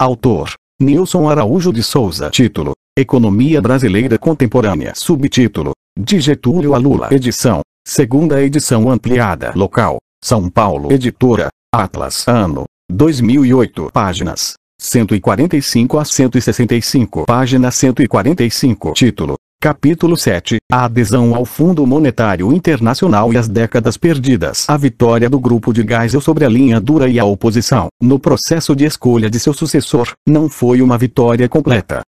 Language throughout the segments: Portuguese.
Autor: Nilson Araújo de Souza. Título: Economia Brasileira Contemporânea. Subtítulo: De Getúlio a Lula. Edição: segunda edição ampliada. Local: São Paulo. Editora: Atlas. Ano: 2008. Páginas: 145 a 165. Página 145. Título: Capítulo 7. A adesão ao Fundo Monetário Internacional e as décadas perdidas. A vitória do grupo de Geisel sobre a linha dura e a oposição, no processo de escolha de seu sucessor, não foi uma vitória completa.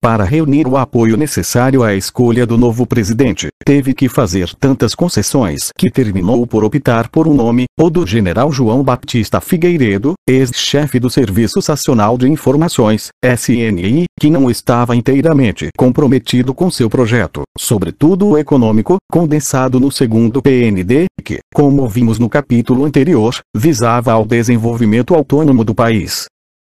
Para reunir o apoio necessário à escolha do novo presidente, teve que fazer tantas concessões que terminou por optar por um nome, o do general João Batista Figueiredo, ex-chefe do Serviço Nacional de Informações, SNI, que não estava inteiramente comprometido com seu projeto, sobretudo o econômico, condensado no segundo PND, que, como vimos no capítulo anterior, visava ao desenvolvimento autônomo do país.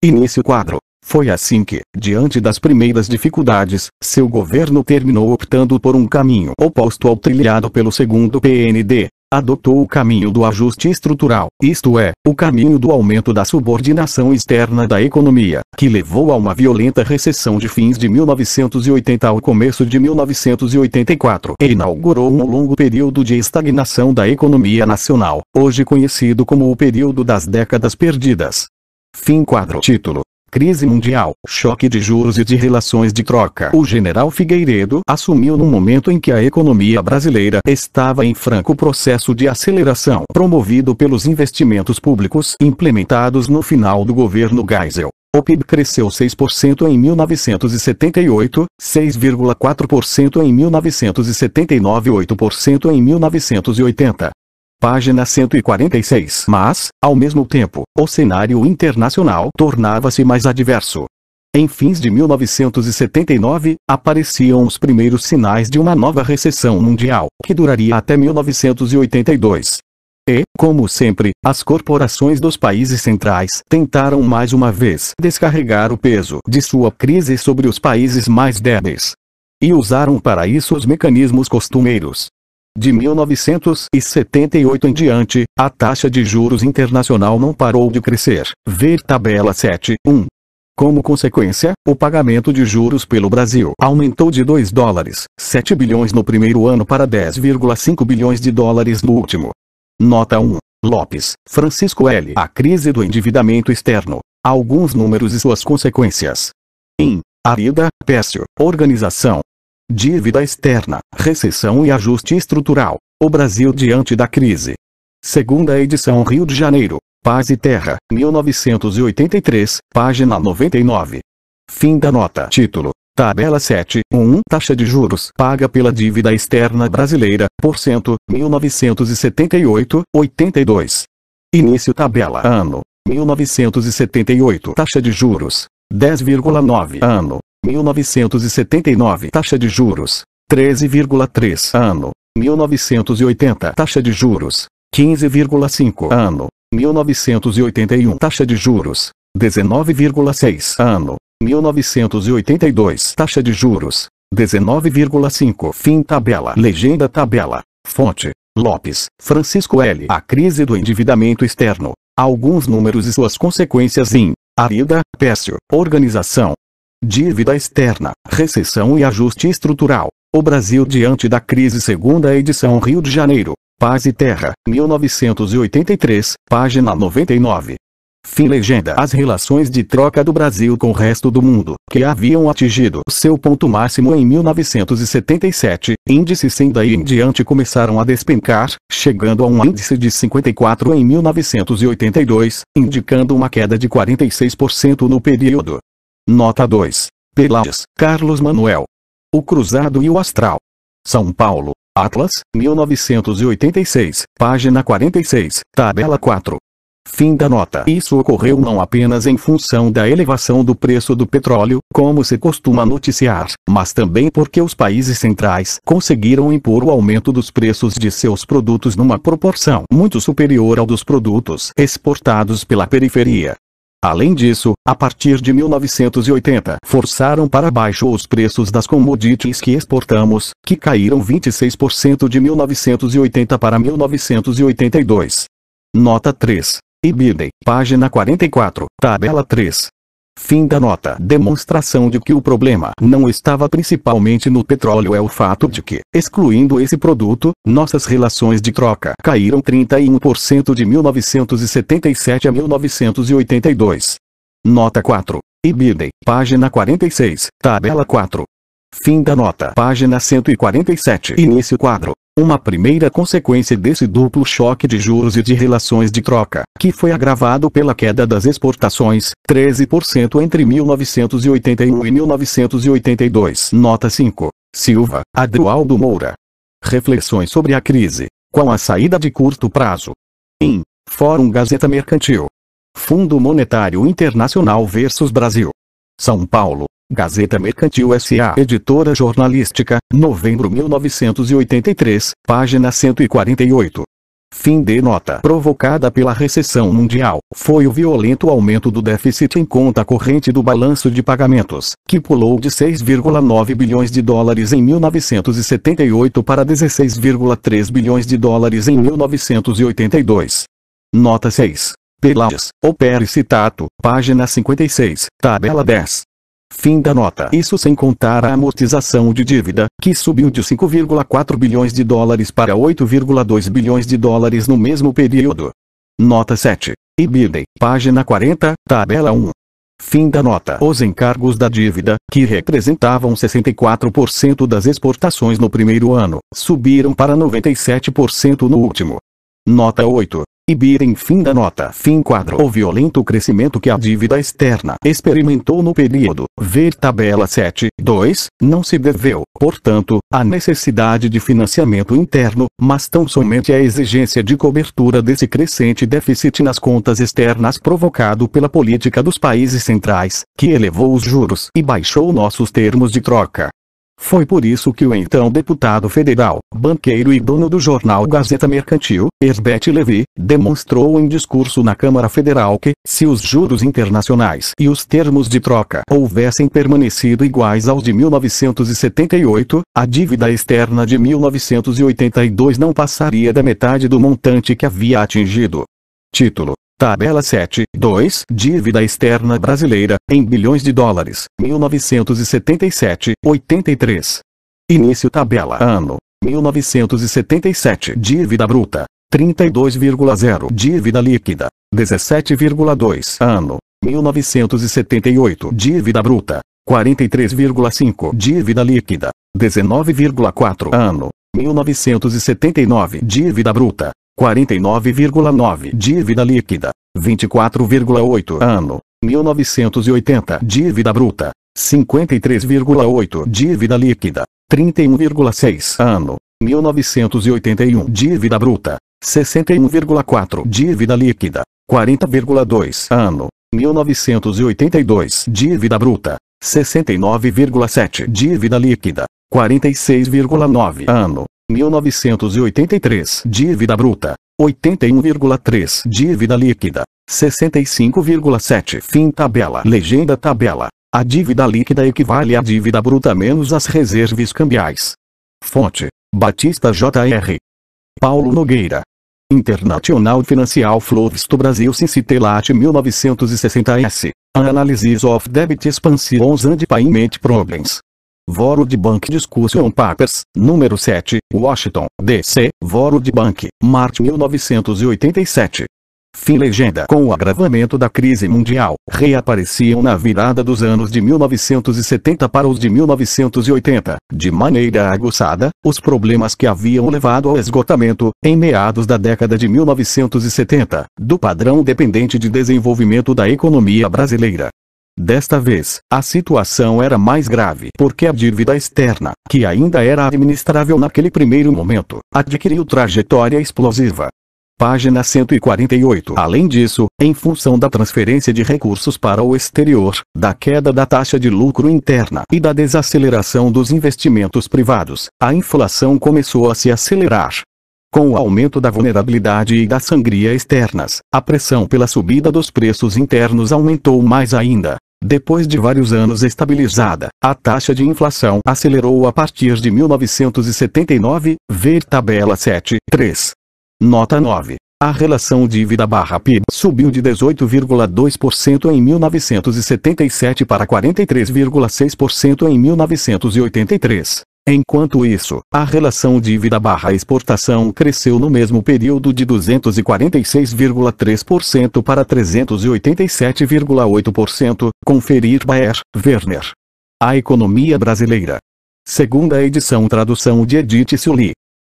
Início quadro. Foi assim que, diante das primeiras dificuldades, seu governo terminou optando por um caminho oposto ao trilhado pelo segundo PND. Adotou o caminho do ajuste estrutural, isto é, o caminho do aumento da subordinação externa da economia, que levou a uma violenta recessão de fins de 1980 ao começo de 1984 e inaugurou um longo período de estagnação da economia nacional, hoje conhecido como o período das décadas perdidas. Fim quadro. Título: Crise mundial, choque de juros e de relações de troca. O general Figueiredo assumiu num momento em que a economia brasileira estava em franco processo de aceleração, promovido pelos investimentos públicos implementados no final do governo Geisel. O PIB cresceu 6% em 1978, 6,4% em 1979 e 8% em 1980. Página 146. Mas, ao mesmo tempo, o cenário internacional tornava-se mais adverso. Em fins de 1979, apareciam os primeiros sinais de uma nova recessão mundial, que duraria até 1982. E, como sempre, as corporações dos países centrais tentaram mais uma vez descarregar o peso de sua crise sobre os países mais débeis. E usaram para isso os mecanismos costumeiros. De 1978 em diante, a taxa de juros internacional não parou de crescer. Ver tabela 7.1. Como consequência, o pagamento de juros pelo Brasil aumentou de $2,7 bilhões no primeiro ano para $10,5 bilhões no último. Nota 1. Lopes, Francisco L. A crise do endividamento externo. Alguns números e suas consequências. Em Arida, Pécio, Organização. Dívida externa, recessão e ajuste estrutural. O Brasil diante da crise. Segunda edição, Rio de Janeiro. Paz e Terra, 1983, página 99. Fim da nota. Título: Tabela 7.1. Taxa de juros paga pela dívida externa brasileira, %, 1978, 82. Início tabela. Ano: 1978. Taxa de juros: 10,9. Ano: 1979. Taxa de juros: 13,3. Ano: 1980. Taxa de juros: 15,5. Ano: 1981. Taxa de juros: 19,6. Ano: 1982. Taxa de juros: 19,5. Fim tabela. Legenda tabela. Fonte: Lopes, Francisco L. A crise do endividamento externo. Alguns números e suas consequências em Arida, Pécio, Organização. Dívida externa, recessão e ajuste estrutural. O Brasil diante da crise. Segunda edição, Rio de Janeiro. Paz e Terra, 1983, página 99. Fim legenda. As relações de troca do Brasil com o resto do mundo, que haviam atingido seu ponto máximo em 1977, índice 100 daí em diante começaram a despencar, chegando a um índice de 54 em 1982, indicando uma queda de 46% no período. Nota 2. Peláez, Carlos Manuel. O Cruzado e o Astral. São Paulo, Atlas, 1986, página 46, tabela 4. Fim da nota. Isso ocorreu não apenas em função da elevação do preço do petróleo, como se costuma noticiar, mas também porque os países centrais conseguiram impor o aumento dos preços de seus produtos numa proporção muito superior ao dos produtos exportados pela periferia. Além disso, a partir de 1980, forçaram para baixo os preços das commodities que exportamos, que caíram 26% de 1980 para 1982. Nota 3. Ibidem, página 44, tabela 3. Fim da nota. Demonstração de que o problema não estava principalmente no petróleo é o fato de que, excluindo esse produto, nossas relações de troca caíram 31% de 1977 a 1982. Nota 4. Ibidem, página 46, tabela 4. Fim da nota. Página 147. Início quadro. Uma primeira consequência desse duplo choque de juros e de relações de troca, que foi agravado pela queda das exportações, 13% entre 1981 e 1982. Nota 5. Silva, Adroaldo Moura. Reflexões sobre a crise, com a saída de curto prazo. Em Fórum Gazeta Mercantil. Fundo Monetário Internacional versus Brasil. São Paulo. Gazeta Mercantil S.A. Editora Jornalística, novembro 1983, página 148. Fim de nota. Provocada pela recessão mundial, foi o violento aumento do déficit em conta corrente do balanço de pagamentos, que pulou de 6,9 bilhões de dólares em 1978 para 16,3 bilhões de dólares em 1982. Nota 6. Pelages, Opera e Citato, página 56, tabela 10. Fim da nota. Isso sem contar a amortização de dívida, que subiu de 5,4 bilhões de dólares para 8,2 bilhões de dólares no mesmo período. Nota 7. Ibidem, página 40, tabela 1. Fim da nota. Os encargos da dívida, que representavam 64% das exportações no primeiro ano, subiram para 97% no último. Nota 8. Ibidem. Fim da nota. Fim quadro. O violento crescimento que a dívida externa experimentou no período, ver tabela 7.2, não se deveu, portanto, à necessidade de financiamento interno, mas tão somente à exigência de cobertura desse crescente déficit nas contas externas provocado pela política dos países centrais, que elevou os juros e baixou nossos termos de troca. Foi por isso que o então deputado federal, banqueiro e dono do jornal Gazeta Mercantil, Herbert Levy, demonstrou em discurso na Câmara Federal que, se os juros internacionais e os termos de troca houvessem permanecido iguais aos de 1978, a dívida externa de 1982 não passaria da metade do montante que havia atingido. Título: tabela 7.2, dívida externa brasileira, em bilhões de dólares, 1977, 83. Início tabela. Ano: 1977. Dívida bruta: 32,0. Dívida líquida: 17,2. Ano: 1978. Dívida bruta: 43,5. Dívida líquida: 19,4. Ano: 1979. Dívida bruta: 49,9. Dívida líquida: 24,8. Ano: 1980. Dívida bruta: 53,8. Dívida líquida: 31,6. Ano: 1981. Dívida bruta: 61,4. Dívida líquida: 40,2. Ano: 1982. Dívida bruta: 69,7. Dívida líquida: 46,9. Ano: 1983. Dívida bruta: 81,3. Dívida líquida: 65,7. Fim tabela. Legenda tabela. A dívida líquida equivale à dívida bruta menos as reservas cambiais. Fonte: Batista Jr. Paulo Nogueira. International Financial Flows to Brasil since the late 1960s. Analysis of Debt Expansions and Payment Problems. World Bank Discussion Papers, número 7, Washington, D.C., World Bank, Março 1987. Fim legenda. Com o agravamento da crise mundial, reapareciam na virada dos anos de 1970 para os de 1980, de maneira aguçada, os problemas que haviam levado ao esgotamento, em meados da década de 1970, do padrão dependente de desenvolvimento da economia brasileira. Desta vez, a situação era mais grave porque a dívida externa, que ainda era administrável naquele primeiro momento, adquiriu trajetória explosiva. Página 148. Além disso, em função da transferência de recursos para o exterior, da queda da taxa de lucro interna e da desaceleração dos investimentos privados, a inflação começou a se acelerar. Com o aumento da vulnerabilidade e da sangria externas, a pressão pela subida dos preços internos aumentou mais ainda. Depois de vários anos estabilizada, a taxa de inflação acelerou a partir de 1979, ver tabela 7.3. Nota 9. A relação dívida/PIB subiu de 18,2% em 1977 para 43,6% em 1983. Enquanto isso, a relação dívida/exportação cresceu no mesmo período de 246,3% para 387,8%, conferir Baer, Werner. A economia brasileira. Segunda edição, tradução de Edith Sully.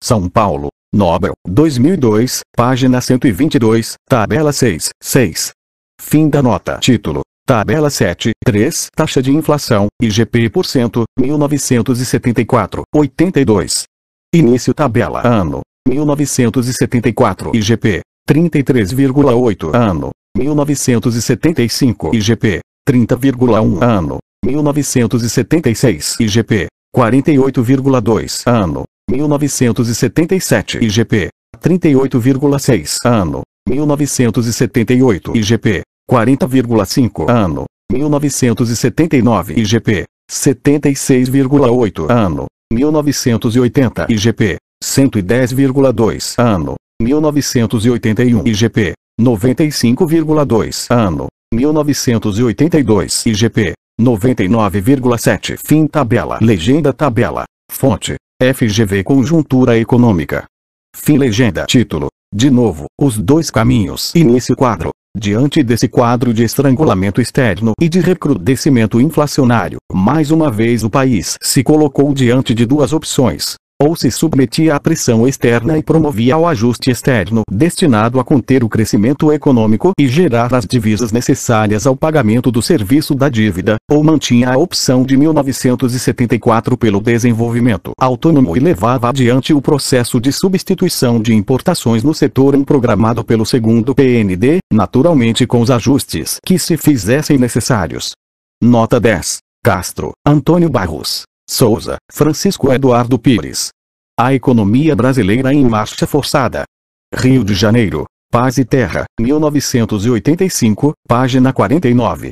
São Paulo, Nobel, 2002, página 122, tabela 6. Fim da nota. Título. Tabela 7.3. Taxa de inflação, IGP%, 1974, 82. Início tabela. Ano, 1974. IGP, 33,8. Ano, 1975. IGP, 30,1. Ano, 1976. IGP, 48,2. Ano, 1977. IGP, 38,6. Ano, 1978. IGP, 40,5. Ano, 1979. IGP, 76,8. Ano, 1980. IGP, 110,2. Ano, 1981. IGP, 95,2. Ano, 1982. IGP, 99,7. Fim tabela. Legenda tabela. Fonte, FGV Conjuntura Econômica. Fim legenda. Título. De novo, os dois caminhos. Início quadro. Diante desse quadro de estrangulamento externo e de recrudescimento inflacionário, mais uma vez o país se colocou diante de duas opções. Ou se submetia à pressão externa e promovia o ajuste externo destinado a conter o crescimento econômico e gerar as divisas necessárias ao pagamento do serviço da dívida, ou mantinha a opção de 1974 pelo desenvolvimento autônomo e levava adiante o processo de substituição de importações no setor programado pelo segundo PND, naturalmente com os ajustes que se fizessem necessários. Nota 10. Castro, Antônio Barros. Souza, Francisco Eduardo Pires. A economia brasileira em marcha forçada. Rio de Janeiro, Paz e Terra, 1985, página 49.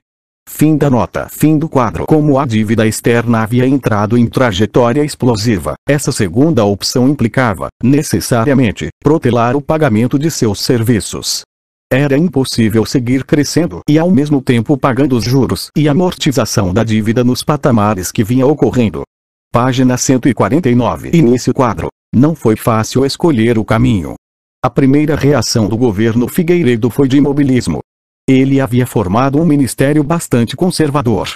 Fim da nota. Fim do quadro. Como a dívida externa havia entrado em trajetória explosiva, essa segunda opção implicava, necessariamente, protelar o pagamento de seus serviços. Era impossível seguir crescendo e ao mesmo tempo pagando os juros e amortização da dívida nos patamares que vinha ocorrendo. Página 149. Início quadro. Não foi fácil escolher o caminho. A primeira reação do governo Figueiredo foi de imobilismo. Ele havia formado um ministério bastante conservador.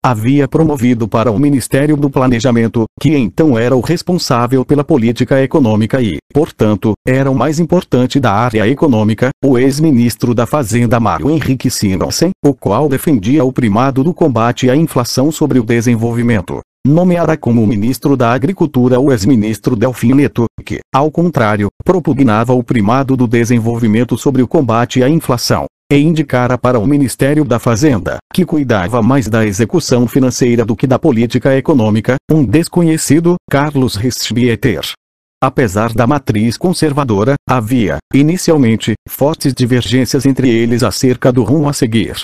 Havia promovido para o Ministério do Planejamento, que então era o responsável pela política econômica e, portanto, era o mais importante da área econômica, o ex-ministro da Fazenda Mário Henrique Simonsen, o qual defendia o primado do combate à inflação sobre o desenvolvimento. Nomeara como ministro da Agricultura o ex-ministro Delfim Neto, que, ao contrário, propugnava o primado do desenvolvimento sobre o combate à inflação. E indicara para o Ministério da Fazenda, que cuidava mais da execução financeira do que da política econômica, um desconhecido, Carlos Rischbieter. Apesar da matriz conservadora, havia, inicialmente, fortes divergências entre eles acerca do rumo a seguir.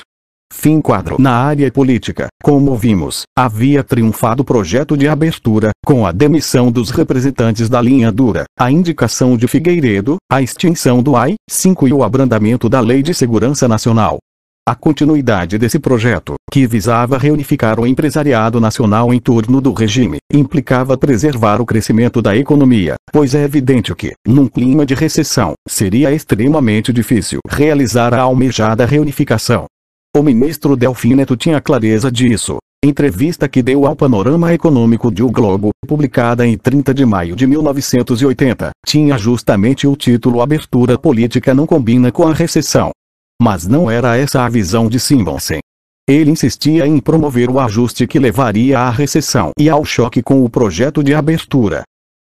Fim quadro. Na área política, como vimos, havia triunfado o projeto de abertura, com a demissão dos representantes da linha dura, a indicação de Figueiredo, a extinção do AI-5 e o abrandamento da Lei de Segurança Nacional. A continuidade desse projeto, que visava reunificar o empresariado nacional em torno do regime, implicava preservar o crescimento da economia, pois é evidente que, num clima de recessão, seria extremamente difícil realizar a almejada reunificação. O ministro Delfim Neto tinha clareza disso. Entrevista que deu ao Panorama Econômico de O Globo, publicada em 30 de maio de 1980, tinha justamente o título Abertura Política não combina com a recessão. Mas não era essa a visão de Simonsen. Ele insistia em promover o ajuste que levaria à recessão e ao choque com o projeto de abertura.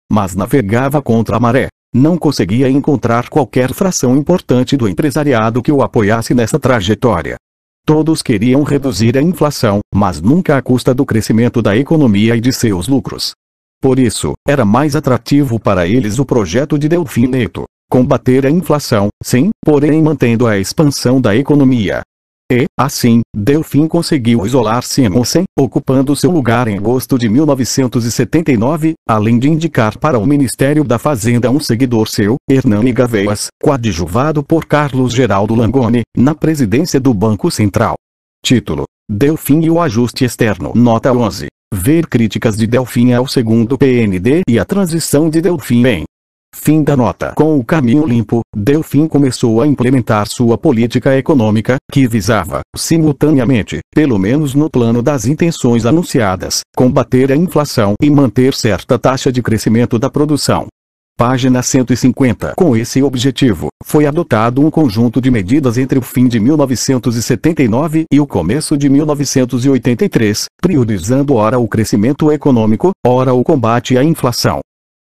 Mas navegava contra a maré. Não conseguia encontrar qualquer fração importante do empresariado que o apoiasse nessa trajetória. Todos queriam reduzir a inflação, mas nunca à custa do crescimento da economia e de seus lucros. Por isso, era mais atrativo para eles o projeto de Delfim Neto, combater a inflação, sim, porém mantendo a expansão da economia. E, assim, Delfim conseguiu isolar Simonsen, ocupando seu lugar em agosto de 1979, além de indicar para o Ministério da Fazenda um seguidor seu, Hernani Gaveias, coadjuvado por Carlos Geraldo Langoni, na presidência do Banco Central. Título: Delfim e o ajuste externo. Nota 11. Ver críticas de Delfim ao segundo PND e a transição de Delfim em. Fim da nota. Com o caminho limpo, Delfim começou a implementar sua política econômica, que visava, simultaneamente, pelo menos no plano das intenções anunciadas, combater a inflação e manter certa taxa de crescimento da produção. Página 150. Com esse objetivo, foi adotado um conjunto de medidas entre o fim de 1979 e o começo de 1983, priorizando ora o crescimento econômico, ora o combate à inflação.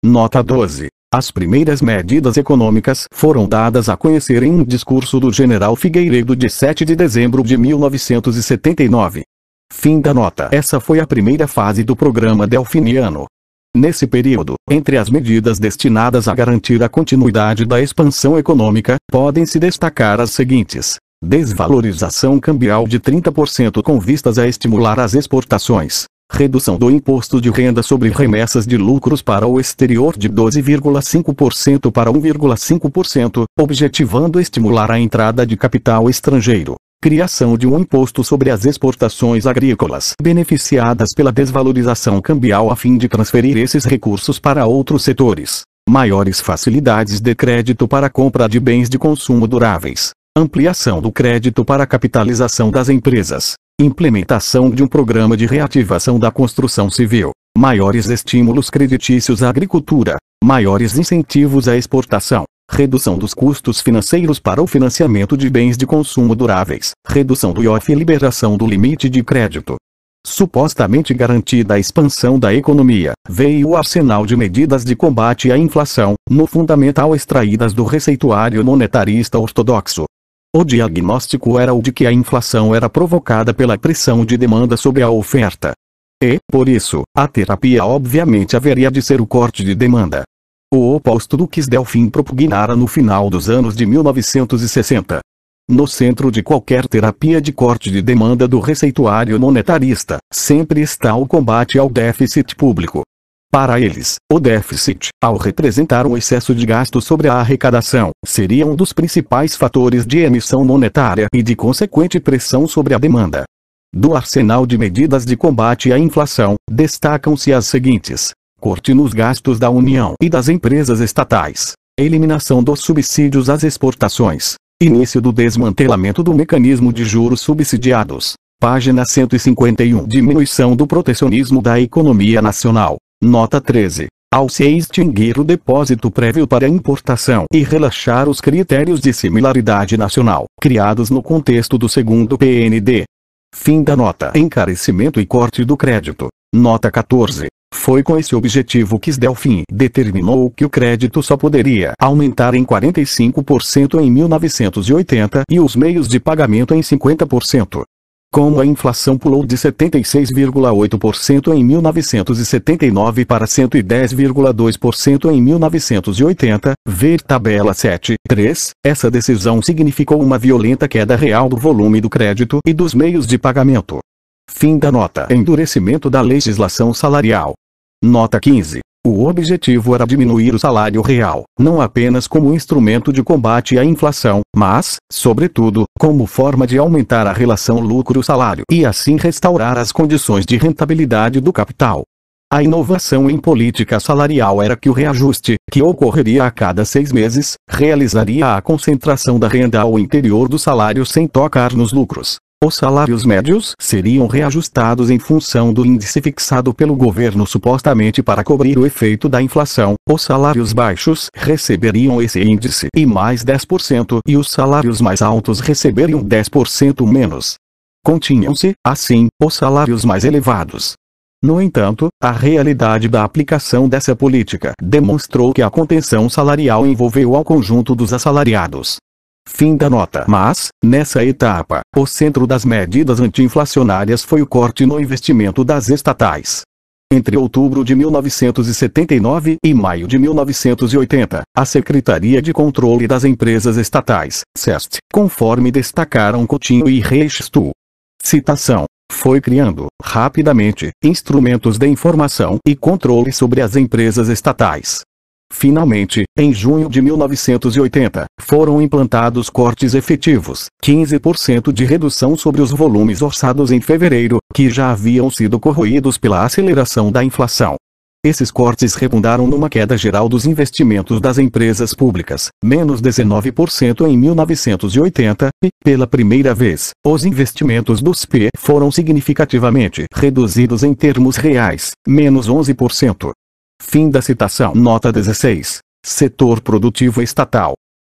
Nota 12. As primeiras medidas econômicas foram dadas a conhecer em um discurso do general Figueiredo de 7 de dezembro de 1979. Fim da nota. Essa foi a primeira fase do programa delfiniano. Nesse período, entre as medidas destinadas a garantir a continuidade da expansão econômica, podem-se destacar as seguintes: desvalorização cambial de 30% com vistas a estimular as exportações. Redução do imposto de renda sobre remessas de lucros para o exterior de 12,5% para 1,5%, objetivando estimular a entrada de capital estrangeiro. Criação de um imposto sobre as exportações agrícolas beneficiadas pela desvalorização cambial a fim de transferir esses recursos para outros setores. Maiores facilidades de crédito para a compra de bens de consumo duráveis. Ampliação do crédito para a capitalização das empresas. Implementação de um programa de reativação da construção civil. Maiores estímulos creditícios à agricultura. Maiores incentivos à exportação. Redução dos custos financeiros para o financiamento de bens de consumo duráveis. Redução do IOF e liberação do limite de crédito. Supostamente garantida a expansão da economia, veio o arsenal de medidas de combate à inflação, no fundamental extraídas do receituário monetarista ortodoxo. O diagnóstico era o de que a inflação era provocada pela pressão de demanda sobre a oferta. E, por isso, a terapia obviamente haveria de ser o corte de demanda. O oposto do que Delfim propugnara no final dos anos de 1960. No centro de qualquer terapia de corte de demanda do receituário monetarista, sempre está o combate ao déficit público. Para eles, o déficit, ao representar um excesso de gasto sobre a arrecadação, seria um dos principais fatores de emissão monetária e de consequente pressão sobre a demanda. Do arsenal de medidas de combate à inflação, destacam-se as seguintes: corte nos gastos da União e das empresas estatais, eliminação dos subsídios às exportações, início do desmantelamento do mecanismo de juros subsidiados. Página 151. Diminuição do protecionismo da economia nacional. Nota 13. Ao se extinguir o depósito prévio para importação e relaxar os critérios de similaridade nacional, criados no contexto do segundo PND. Fim da nota. Encarecimento e corte do crédito. Nota 14. Foi com esse objetivo que Delfim determinou que o crédito só poderia aumentar em 45% em 1980 e os meios de pagamento em 50%. Como a inflação pulou de 76,8% em 1979 para 110,2% em 1980, ver tabela 7.3, essa decisão significou uma violenta queda real do volume do crédito e dos meios de pagamento. Fim da nota. Endurecimento da legislação salarial. Nota 15. O objetivo era diminuir o salário real, não apenas como instrumento de combate à inflação, mas, sobretudo, como forma de aumentar a relação lucro-salário e assim restaurar as condições de rentabilidade do capital. A inovação em política salarial era que o reajuste, que ocorreria a cada 6 meses, realizaria a concentração da renda ao interior do salário sem tocar nos lucros. Os salários médios seriam reajustados em função do índice fixado pelo governo supostamente para cobrir o efeito da inflação. Os salários baixos receberiam esse índice e mais 10% e os salários mais altos receberiam 10% menos. Continham-se, assim, os salários mais elevados. No entanto, a realidade da aplicação dessa política demonstrou que a contenção salarial envolveu ao conjunto dos assalariados. Fim da nota. Mas, nessa etapa, o centro das medidas anti-inflacionárias foi o corte no investimento das estatais. Entre outubro de 1979 e maio de 1980, a Secretaria de Controle das Empresas Estatais, CEST, conforme destacaram Coutinho e Reichstuhl. Citação. Foi criando, rapidamente, instrumentos de informação e controle sobre as empresas estatais. Finalmente, em junho de 1980, foram implantados cortes efetivos, 15% de redução sobre os volumes orçados em fevereiro, que já haviam sido corroídos pela aceleração da inflação. Esses cortes redundaram numa queda geral dos investimentos das empresas públicas, menos 19% em 1980, e, pela primeira vez, os investimentos dos P foram significativamente reduzidos em termos reais, menos 11%. Fim da citação. Nota 16. Setor produtivo estatal.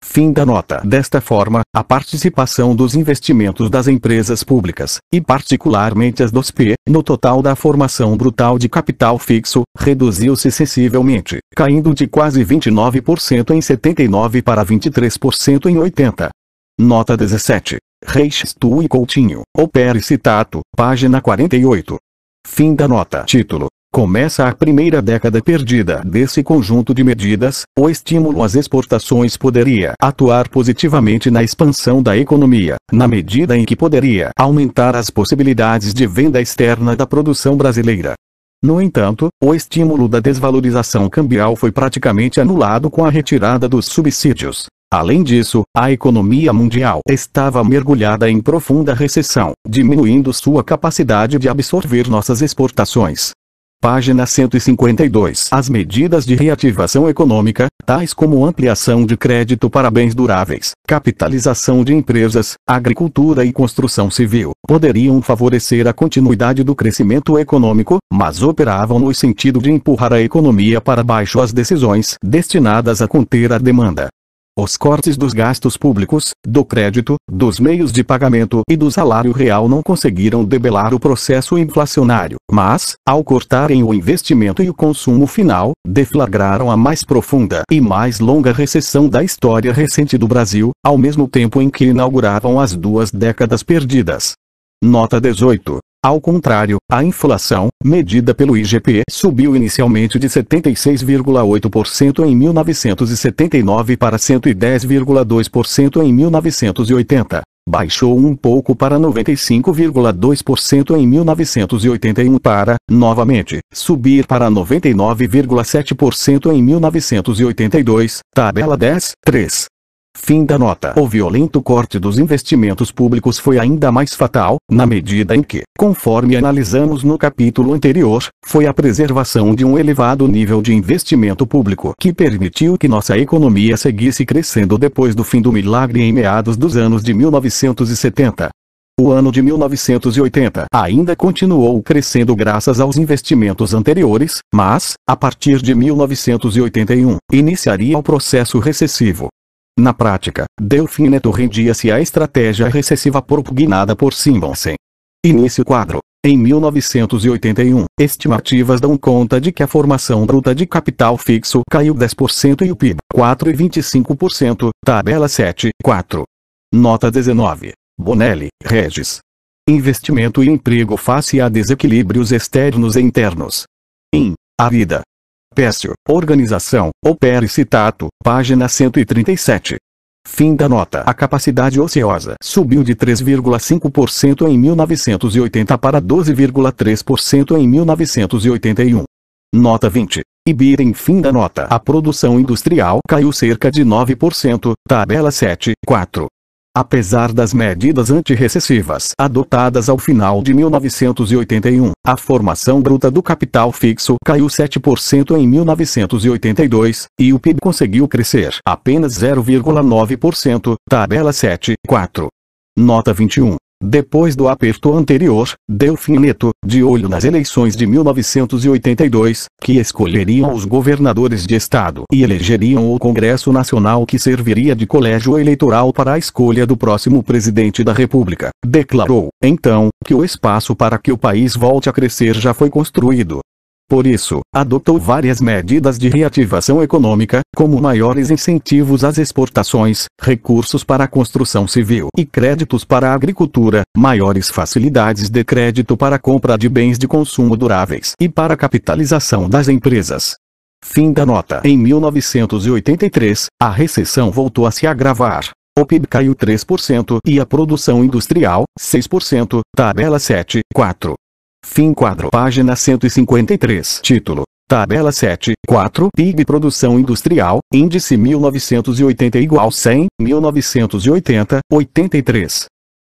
Fim da nota. Desta forma, a participação dos investimentos das empresas públicas, e particularmente as dos P, no total da formação brutal de capital fixo, reduziu-se sensivelmente, caindo de quase 29% em 79 para 23% em 80. Nota 17. Reichstuhl e Coutinho, Opera e Citato, página 48. Fim da nota. Título. Começa a primeira década perdida desse conjunto de medidas. O estímulo às exportações poderia atuar positivamente na expansão da economia, na medida em que poderia aumentar as possibilidades de venda externa da produção brasileira. No entanto, o estímulo da desvalorização cambial foi praticamente anulado com a retirada dos subsídios. Além disso, a economia mundial estava mergulhada em profunda recessão, diminuindo sua capacidade de absorver nossas exportações. Página 152. As medidas de reativação econômica, tais como ampliação de crédito para bens duráveis, capitalização de empresas, agricultura e construção civil, poderiam favorecer a continuidade do crescimento econômico, mas operavam no sentido de empurrar a economia para baixo. As decisões destinadas a conter a demanda. Os cortes dos gastos públicos, do crédito, dos meios de pagamento e do salário real não conseguiram debelar o processo inflacionário, mas, ao cortarem o investimento e o consumo final, deflagraram a mais profunda e mais longa recessão da história recente do Brasil, ao mesmo tempo em que inauguravam as 2 décadas perdidas. Nota 18. Ao contrário, a inflação, medida pelo IGP, subiu inicialmente de 76,8% em 1979 para 110,2% em 1980. Baixou um pouco para 95,2% em 1981 para, novamente, subir para 99,7% em 1982, tabela 10, 3. Fim da nota. O violento corte dos investimentos públicos foi ainda mais fatal, na medida em que, conforme analisamos no capítulo anterior, foi a preservação de um elevado nível de investimento público que permitiu que nossa economia seguisse crescendo depois do fim do milagre em meados dos anos de 1970. O ano de 1980 ainda continuou crescendo graças aos investimentos anteriores, mas, a partir de 1981, iniciaria o processo recessivo. Na prática, Delfim Neto rendia-se à estratégia recessiva propugnada por Simonsen. Início quadro. Em 1981, estimativas dão conta de que a formação bruta de capital fixo caiu 10% e o PIB 4,25%, tabela 7, 4. Nota 19. Bonelli, Regis. Investimento e emprego face a desequilíbrios externos e internos. A vida. Pécio, Organização, Opera e Citato, página 137. Fim da nota. A capacidade ociosa subiu de 3,5% em 1980 para 12,3% em 1981. Nota 20. Ibirem. Fim da nota. A produção industrial caiu cerca de 9%, tabela 7, 4. Apesar das medidas antirrecessivas adotadas ao final de 1981, a formação bruta do capital fixo caiu 7% em 1982, e o PIB conseguiu crescer apenas 0,9%, tabela 7, 4. Nota 21. Depois do aperto anterior, Delfim Neto, de olho nas eleições de 1982, que escolheriam os governadores de estado e elegeriam o Congresso Nacional que serviria de colégio eleitoral para a escolha do próximo presidente da República, declarou, então, que o espaço para que o país volte a crescer já foi construído. Por isso, adotou várias medidas de reativação econômica, como maiores incentivos às exportações, recursos para a construção civil e créditos para a agricultura, maiores facilidades de crédito para a compra de bens de consumo duráveis e para a capitalização das empresas. Fim da nota. Em 1983, a recessão voltou a se agravar. O PIB caiu 3% e a produção industrial, 6%, tabela 7, 4. Fim quadro. Página 153. Título. Tabela 7, 4. PIB produção industrial, índice 1980 igual 100, 1980, 83.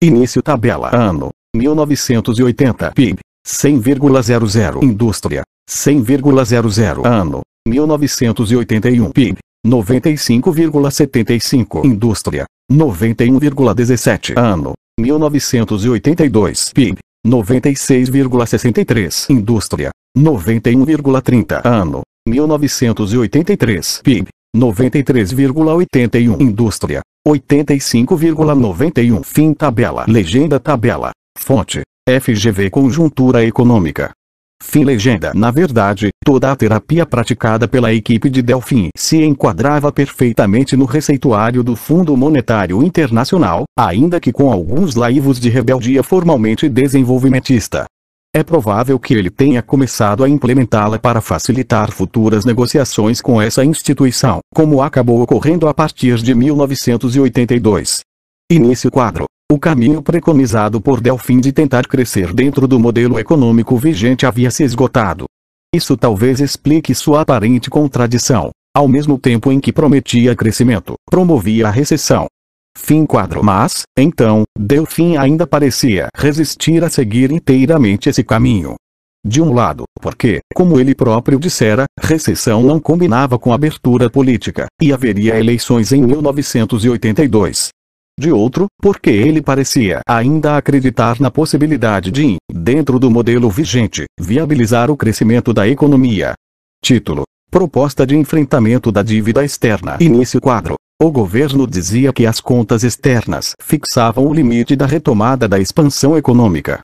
Início tabela. Ano. 1980. PIB. 100,00. Indústria. 100,00. Ano. 1981. PIB. 95,75. Indústria. 91,17. Ano. 1982. PIB. 96,63. Indústria. 91,30. Ano. 1983. PIB. 93,81. Indústria. 85,91. Fim tabela. Legenda tabela. Fonte. FGV Conjuntura Econômica. Fim legenda. Na verdade, toda a terapia praticada pela equipe de Delfim se enquadrava perfeitamente no receituário do Fundo Monetário Internacional, ainda que com alguns laivos de rebeldia formalmente desenvolvimentista. É provável que ele tenha começado a implementá-la para facilitar futuras negociações com essa instituição, como acabou ocorrendo a partir de 1982. Início quadro. O caminho preconizado por Delfim de tentar crescer dentro do modelo econômico vigente havia se esgotado. Isso talvez explique sua aparente contradição. Ao mesmo tempo em que prometia crescimento, promovia a recessão. Fim quadro. Mas, então, Delfim ainda parecia resistir a seguir inteiramente esse caminho. De um lado, porque, como ele próprio dissera, recessão não combinava com abertura política, e haveria eleições em 1982. De outro, porque ele parecia ainda acreditar na possibilidade de, dentro do modelo vigente, viabilizar o crescimento da economia. Título. Proposta de enfrentamento da dívida externa. Início quadro. O governo dizia que as contas externas fixavam o limite da retomada da expansão econômica.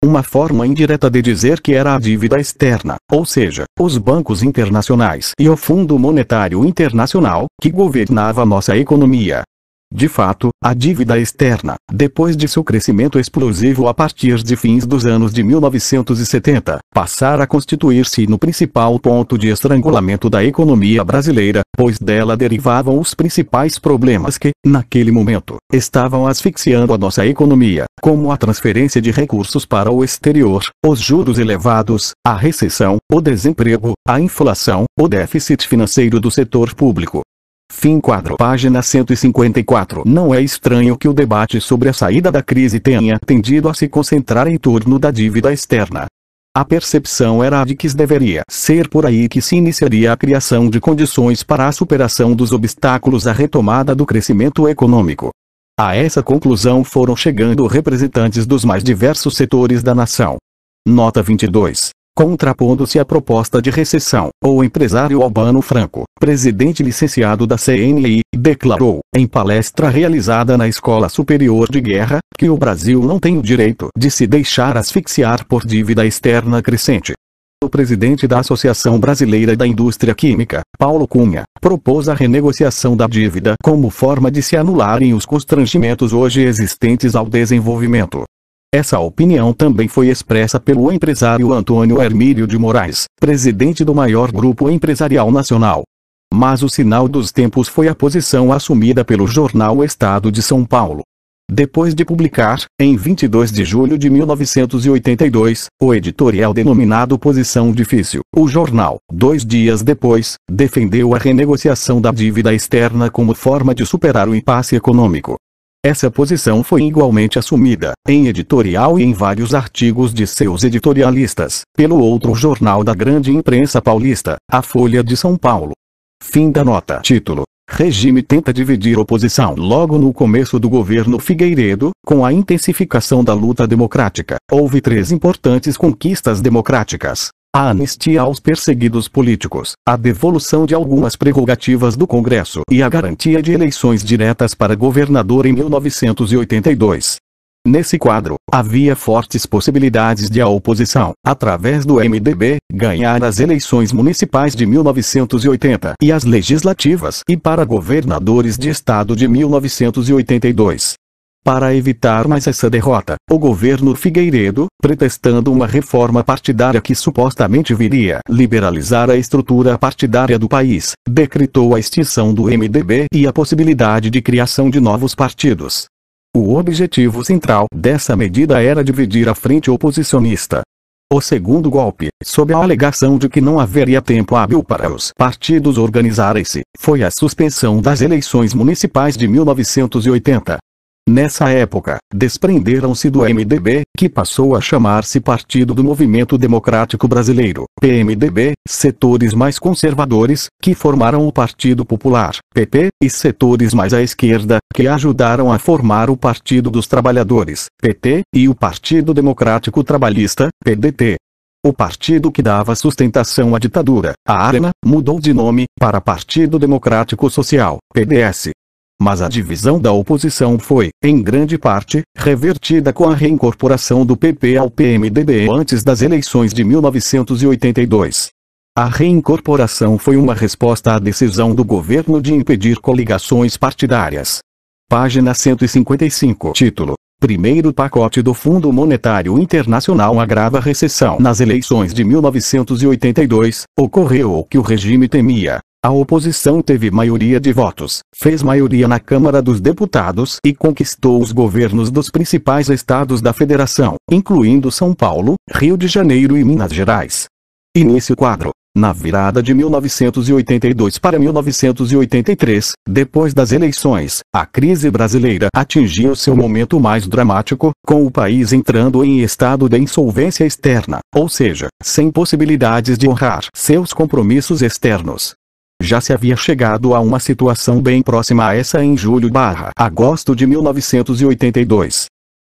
Uma forma indireta de dizer que era a dívida externa, ou seja, os bancos internacionais e o Fundo Monetário Internacional, que governava nossa economia. De fato, a dívida externa, depois de seu crescimento explosivo a partir de fins dos anos de 1970, passara a constituir-se no principal ponto de estrangulamento da economia brasileira, pois dela derivavam os principais problemas que, naquele momento, estavam asfixiando a nossa economia, como a transferência de recursos para o exterior, os juros elevados, a recessão, o desemprego, a inflação, o déficit financeiro do setor público. Fim quadro. Página 154. Não é estranho que o debate sobre a saída da crise tenha tendido a se concentrar em torno da dívida externa. A percepção era a de que deveria ser por aí que se iniciaria a criação de condições para a superação dos obstáculos à retomada do crescimento econômico. A essa conclusão foram chegando representantes dos mais diversos setores da nação. Nota 22. Contrapondo-se à proposta de recessão, o empresário Albano Franco, presidente licenciado da CNI, declarou, em palestra realizada na Escola Superior de Guerra, que o Brasil não tem o direito de se deixar asfixiar por dívida externa crescente. O presidente da Associação Brasileira da Indústria Química, Paulo Cunha, propôs a renegociação da dívida como forma de se anularem os constrangimentos hoje existentes ao desenvolvimento. Essa opinião também foi expressa pelo empresário Antônio Hermílio de Moraes, presidente do maior grupo empresarial nacional. Mas o sinal dos tempos foi a posição assumida pelo jornal Estado de São Paulo. Depois de publicar, em 22 de julho de 1982, o editorial denominado Posição Difícil, o jornal, 2 dias depois, defendeu a renegociação da dívida externa como forma de superar o impasse econômico. Essa posição foi igualmente assumida, em editorial e em vários artigos de seus editorialistas, pelo outro jornal da grande imprensa paulista, a Folha de São Paulo. Fim da nota. Título. Regime tenta dividir oposição. Logo no começo do governo Figueiredo, com a intensificação da luta democrática, houve 3 importantes conquistas democráticas. A anistia aos perseguidos políticos, a devolução de algumas prerrogativas do Congresso e a garantia de eleições diretas para governador em 1982. Nesse quadro, havia fortes possibilidades de a oposição, através do MDB, ganhar as eleições municipais de 1980 e as legislativas e para governadores de estado de 1982. Para evitar mais essa derrota, o governo Figueiredo, pretextando uma reforma partidária que supostamente viria liberalizar a estrutura partidária do país, decretou a extinção do MDB e a possibilidade de criação de novos partidos. O objetivo central dessa medida era dividir a frente oposicionista. O segundo golpe, sob a alegação de que não haveria tempo hábil para os partidos organizarem-se, foi a suspensão das eleições municipais de 1980. Nessa época, desprenderam-se do MDB, que passou a chamar-se Partido do Movimento Democrático Brasileiro, PMDB, setores mais conservadores, que formaram o Partido Popular, PP, e setores mais à esquerda, que ajudaram a formar o Partido dos Trabalhadores, PT, e o Partido Democrático Trabalhista, PDT. O partido que dava sustentação à ditadura, a ARENA, mudou de nome para Partido Democrático Social, PDS. Mas a divisão da oposição foi, em grande parte, revertida com a reincorporação do PP ao PMDB antes das eleições de 1982. A reincorporação foi uma resposta à decisão do governo de impedir coligações partidárias. Página 155. Título: Primeiro pacote do Fundo Monetário Internacional agrava a recessão. Nas eleições de 1982, ocorreu o que o regime temia. A oposição teve maioria de votos, fez maioria na Câmara dos Deputados e conquistou os governos dos principais estados da federação, incluindo São Paulo, Rio de Janeiro e Minas Gerais. Início quadro. Na virada de 1982 para 1983, depois das eleições, a crise brasileira atingiu seu momento mais dramático, com o país entrando em estado de insolvência externa, ou seja, sem possibilidades de honrar seus compromissos externos. Já se havia chegado a uma situação bem próxima a essa em julho/agosto de 1982.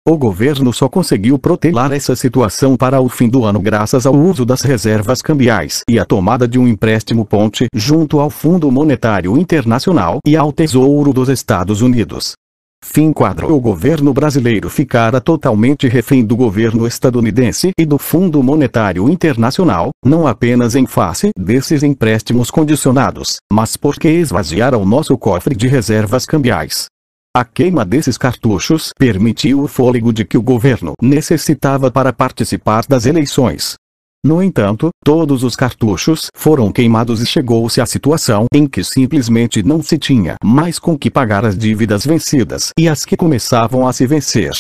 O governo só conseguiu protelar essa situação para o fim do ano graças ao uso das reservas cambiais e à tomada de um empréstimo ponte junto ao Fundo Monetário Internacional e ao Tesouro dos Estados Unidos. Fim quadro. O governo brasileiro ficara totalmente refém do governo estadunidense e do Fundo Monetário Internacional, não apenas em face desses empréstimos condicionados, mas porque esvaziaram o nosso cofre de reservas cambiais. A queima desses cartuchos permitiu o fôlego de que o governo necessitava para participar das eleições. No entanto, todos os cartuchos foram queimados e chegou-se à situação em que simplesmente não se tinha mais com que pagar as dívidas vencidas e as que começavam a se vencer.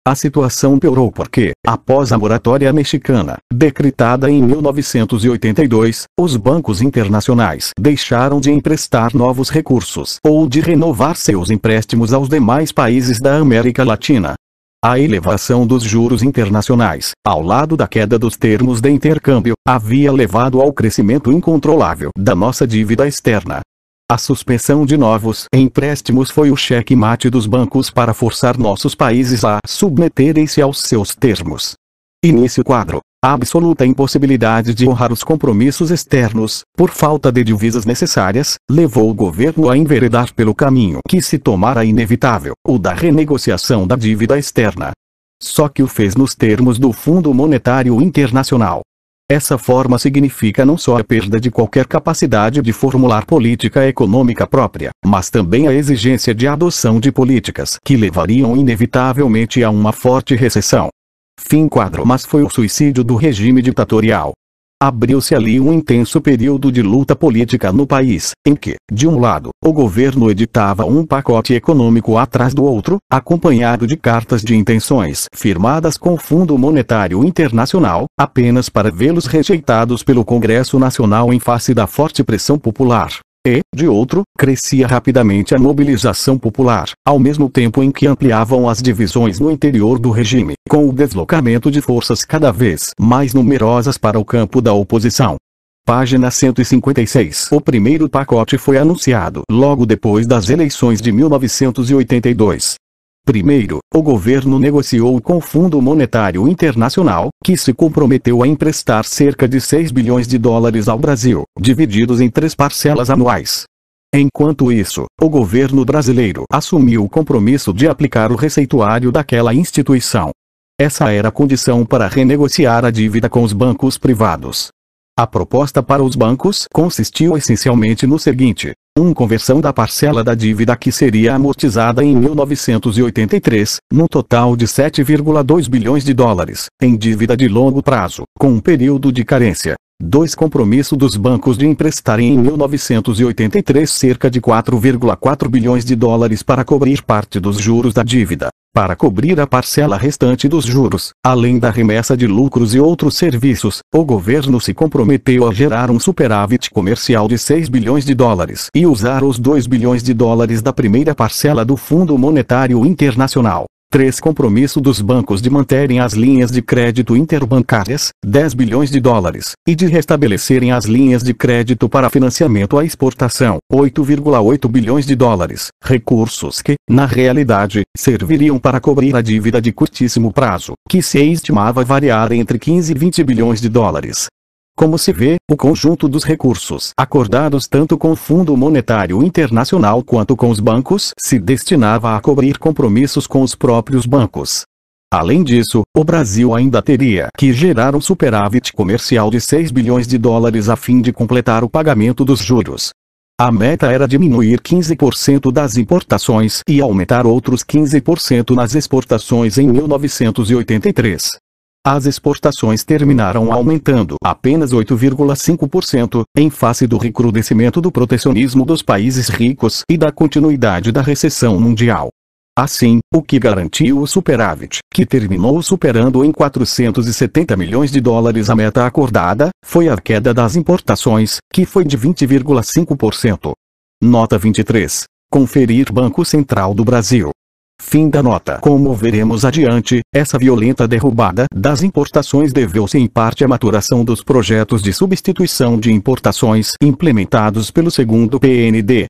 A situação piorou porque, após a moratória mexicana, decretada em 1982, os bancos internacionais deixaram de emprestar novos recursos ou de renovar seus empréstimos aos demais países da América Latina. A elevação dos juros internacionais, ao lado da queda dos termos de intercâmbio, havia levado ao crescimento incontrolável da nossa dívida externa. A suspensão de novos empréstimos foi o cheque-mate dos bancos para forçar nossos países a submeterem-se aos seus termos. Início quadro. A absoluta impossibilidade de honrar os compromissos externos, por falta de divisas necessárias, levou o governo a enveredar pelo caminho que se tomara inevitável, o da renegociação da dívida externa. Só que o fez nos termos do Fundo Monetário Internacional. Essa forma significa não só a perda de qualquer capacidade de formular política econômica própria, mas também a exigência de adoção de políticas que levariam inevitavelmente a uma forte recessão. Fim quadro. Mas foi o suicídio do regime ditatorial. Abriu-se ali um intenso período de luta política no país, em que, de um lado, o governo editava um pacote econômico atrás do outro, acompanhado de cartas de intenções firmadas com o Fundo Monetário Internacional, apenas para vê-los rejeitados pelo Congresso Nacional em face da forte pressão popular. E, de outro, crescia rapidamente a mobilização popular, ao mesmo tempo em que ampliavam as divisões no interior do regime, com o deslocamento de forças cada vez mais numerosas para o campo da oposição. Página 156. O primeiro pacote foi anunciado logo depois das eleições de 1982. Primeiro, o governo negociou com o Fundo Monetário Internacional, que se comprometeu a emprestar cerca de US$ 6 bilhões ao Brasil, divididos em 3 parcelas anuais. Enquanto isso, o governo brasileiro assumiu o compromisso de aplicar o receituário daquela instituição. Essa era a condição para renegociar a dívida com os bancos privados. A proposta para os bancos consistiu essencialmente no seguinte: conversão da parcela da dívida que seria amortizada em 1983, no total de 7,2 bilhões de dólares, em dívida de longo prazo, com um período de carência. 2. Compromisso dos bancos de emprestarem em 1983 cerca de 4,4 bilhões de dólares para cobrir parte dos juros da dívida. Para cobrir a parcela restante dos juros, além da remessa de lucros e outros serviços, o governo se comprometeu a gerar um superávit comercial de 6 bilhões de dólares e usar os 2 bilhões de dólares da primeira parcela do Fundo Monetário Internacional. 3. Compromisso dos bancos de manterem as linhas de crédito interbancárias, 10 bilhões de dólares, e de restabelecerem as linhas de crédito para financiamento à exportação, 8,8 bilhões de dólares, recursos que, na realidade, serviriam para cobrir a dívida de curtíssimo prazo, que se estimava variar entre 15 e 20 bilhões de dólares. Como se vê, o conjunto dos recursos acordados tanto com o Fundo Monetário Internacional quanto com os bancos se destinava a cobrir compromissos com os próprios bancos. Além disso, o Brasil ainda teria que gerar um superávit comercial de 6 bilhões de dólares a fim de completar o pagamento dos juros. A meta era diminuir 15% das importações e aumentar outros 15% nas exportações em 1983. As exportações terminaram aumentando apenas 8,5%, em face do recrudescimento do protecionismo dos países ricos e da continuidade da recessão mundial. Assim, o que garantiu o superávit, que terminou superando em 470 milhões de dólares a meta acordada, foi a queda das importações, que foi de 20,5%. Nota 23. Conferir Banco Central do Brasil. Fim da nota. Como veremos adiante, essa violenta derrubada das importações deveu-se em parte à maturação dos projetos de substituição de importações implementados pelo segundo PND.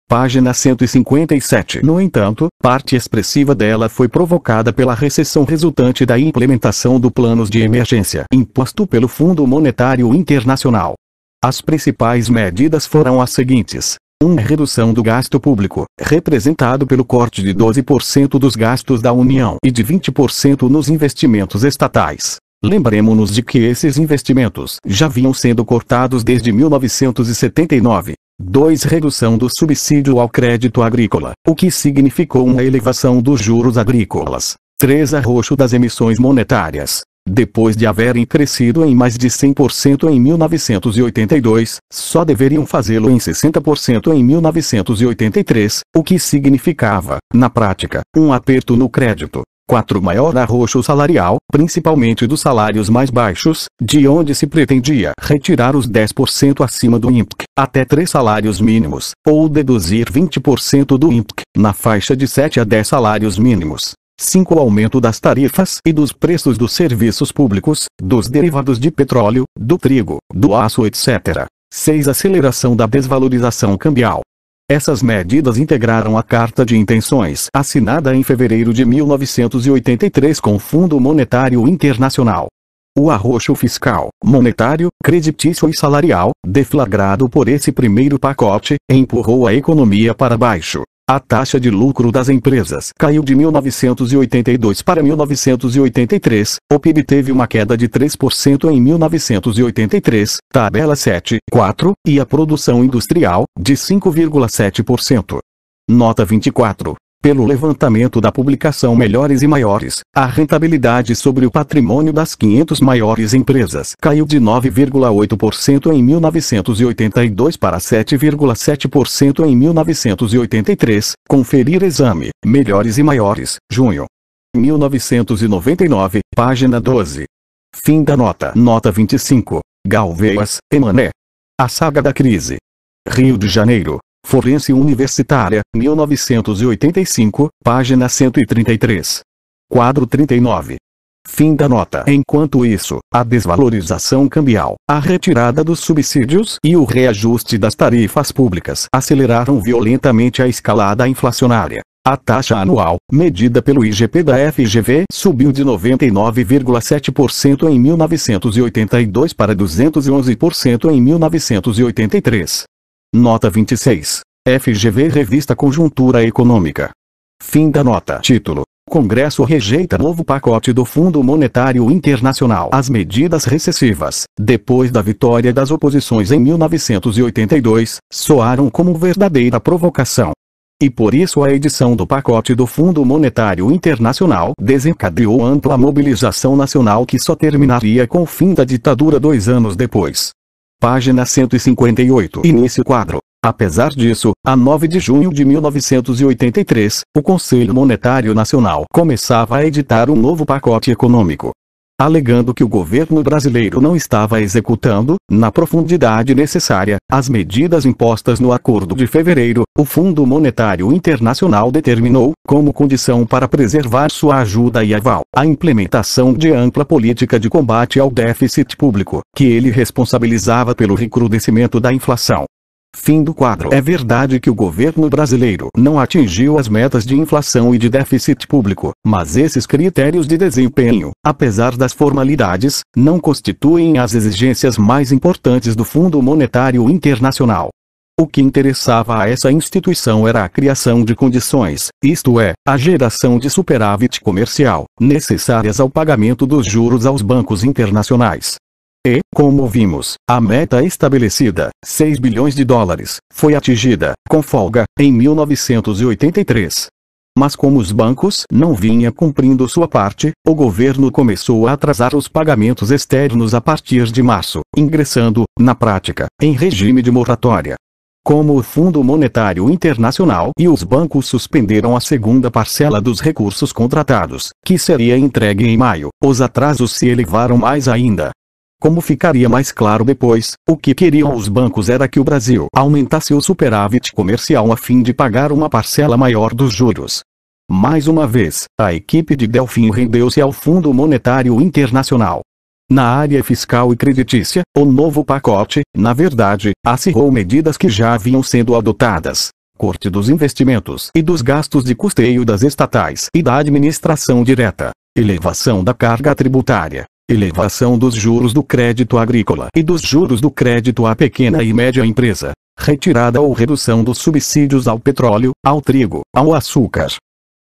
Página 157. No entanto, parte expressiva dela foi provocada pela recessão resultante da implementação do Planos de Emergência imposto pelo Fundo Monetário Internacional. As principais medidas foram as seguintes. Redução do gasto público, representado pelo corte de 12% dos gastos da União e de 20% nos investimentos estatais. Lembremos-nos de que esses investimentos já vinham sendo cortados desde 1979. 2. Redução do subsídio ao crédito agrícola, o que significou uma elevação dos juros agrícolas. 3. Arroxo das emissões monetárias. Depois de haverem crescido em mais de 100% em 1982, só deveriam fazê-lo em 60% em 1983, o que significava, na prática, um aperto no crédito. 4. Maior arroxo salarial, principalmente dos salários mais baixos, de onde se pretendia retirar os 10% acima do INPC, até 3 salários mínimos, ou deduzir 20% do INPC, na faixa de 7 a 10 salários mínimos. 5. Aumento das tarifas e dos preços dos serviços públicos, dos derivados de petróleo, do trigo, do aço etc. 6. Aceleração da desvalorização cambial. Essas medidas integraram a Carta de Intenções assinada em fevereiro de 1983 com o Fundo Monetário Internacional. O arroxo fiscal, monetário, creditício e salarial, deflagrado por esse primeiro pacote, empurrou a economia para baixo. A taxa de lucro das empresas caiu de 1982 para 1983, o PIB teve uma queda de 3% em 1983, tabela 7.4, e a produção industrial, de 5,7%. Nota 24. Pelo levantamento da publicação Melhores e Maiores, a rentabilidade sobre o patrimônio das 500 maiores empresas caiu de 9,8% em 1982 para 7,7% em 1983. Conferir exame, Melhores e Maiores, junho. 1999, página 12. Fim da nota. Nota 25. Galvez, Emané. A saga da crise. Rio de Janeiro. Forense Universitária, 1985, página 133. Quadro 39. Fim da nota. Enquanto isso, a desvalorização cambial, a retirada dos subsídios e o reajuste das tarifas públicas aceleraram violentamente a escalada inflacionária. A taxa anual, medida pelo IGP da FGV, subiu de 99,7% em 1982 para 211% em 1983. Nota 26. FGV Revista Conjuntura Econômica. Fim da nota. Título: Congresso rejeita novo pacote do Fundo Monetário Internacional. As medidas recessivas, depois da vitória das oposições em 1982, soaram como verdadeira provocação. E por isso a edição do pacote do Fundo Monetário Internacional desencadeou ampla mobilização nacional que só terminaria com o fim da ditadura 2 anos depois. Página 158. Início quadro. Apesar disso, a 9 de junho de 1983, o Conselho Monetário Nacional começava a editar um novo pacote econômico. Alegando que o governo brasileiro não estava executando, na profundidade necessária, as medidas impostas no Acordo de Fevereiro, o Fundo Monetário Internacional determinou, como condição para preservar sua ajuda e aval, a implementação de ampla política de combate ao déficit público, que ele responsabilizava pelo recrudescimento da inflação. Fim do quadro. É verdade que o governo brasileiro não atingiu as metas de inflação e de déficit público, mas esses critérios de desempenho, apesar das formalidades, não constituem as exigências mais importantes do Fundo Monetário Internacional. O que interessava a essa instituição era a criação de condições, isto é, a geração de superávit comercial, necessárias ao pagamento dos juros aos bancos internacionais. E, como vimos, a meta estabelecida, 6 bilhões de dólares, foi atingida, com folga, em 1983. Mas como os bancos não vinham cumprindo sua parte, o governo começou a atrasar os pagamentos externos a partir de março, ingressando, na prática, em regime de moratória. Como o Fundo Monetário Internacional e os bancos suspenderam a segunda parcela dos recursos contratados, que seria entregue em maio, os atrasos se elevaram mais ainda. Como ficaria mais claro depois, o que queriam os bancos era que o Brasil aumentasse o superávit comercial a fim de pagar uma parcela maior dos juros. Mais uma vez, a equipe de Delfim rendeu-se ao Fundo Monetário Internacional. Na área fiscal e creditícia, o novo pacote, na verdade, acirrou medidas que já haviam sendo adotadas. Corte dos investimentos e dos gastos de custeio das estatais e da administração direta. Elevação da carga tributária. Elevação dos juros do crédito agrícola e dos juros do crédito à pequena e média empresa. Retirada ou redução dos subsídios ao petróleo, ao trigo, ao açúcar.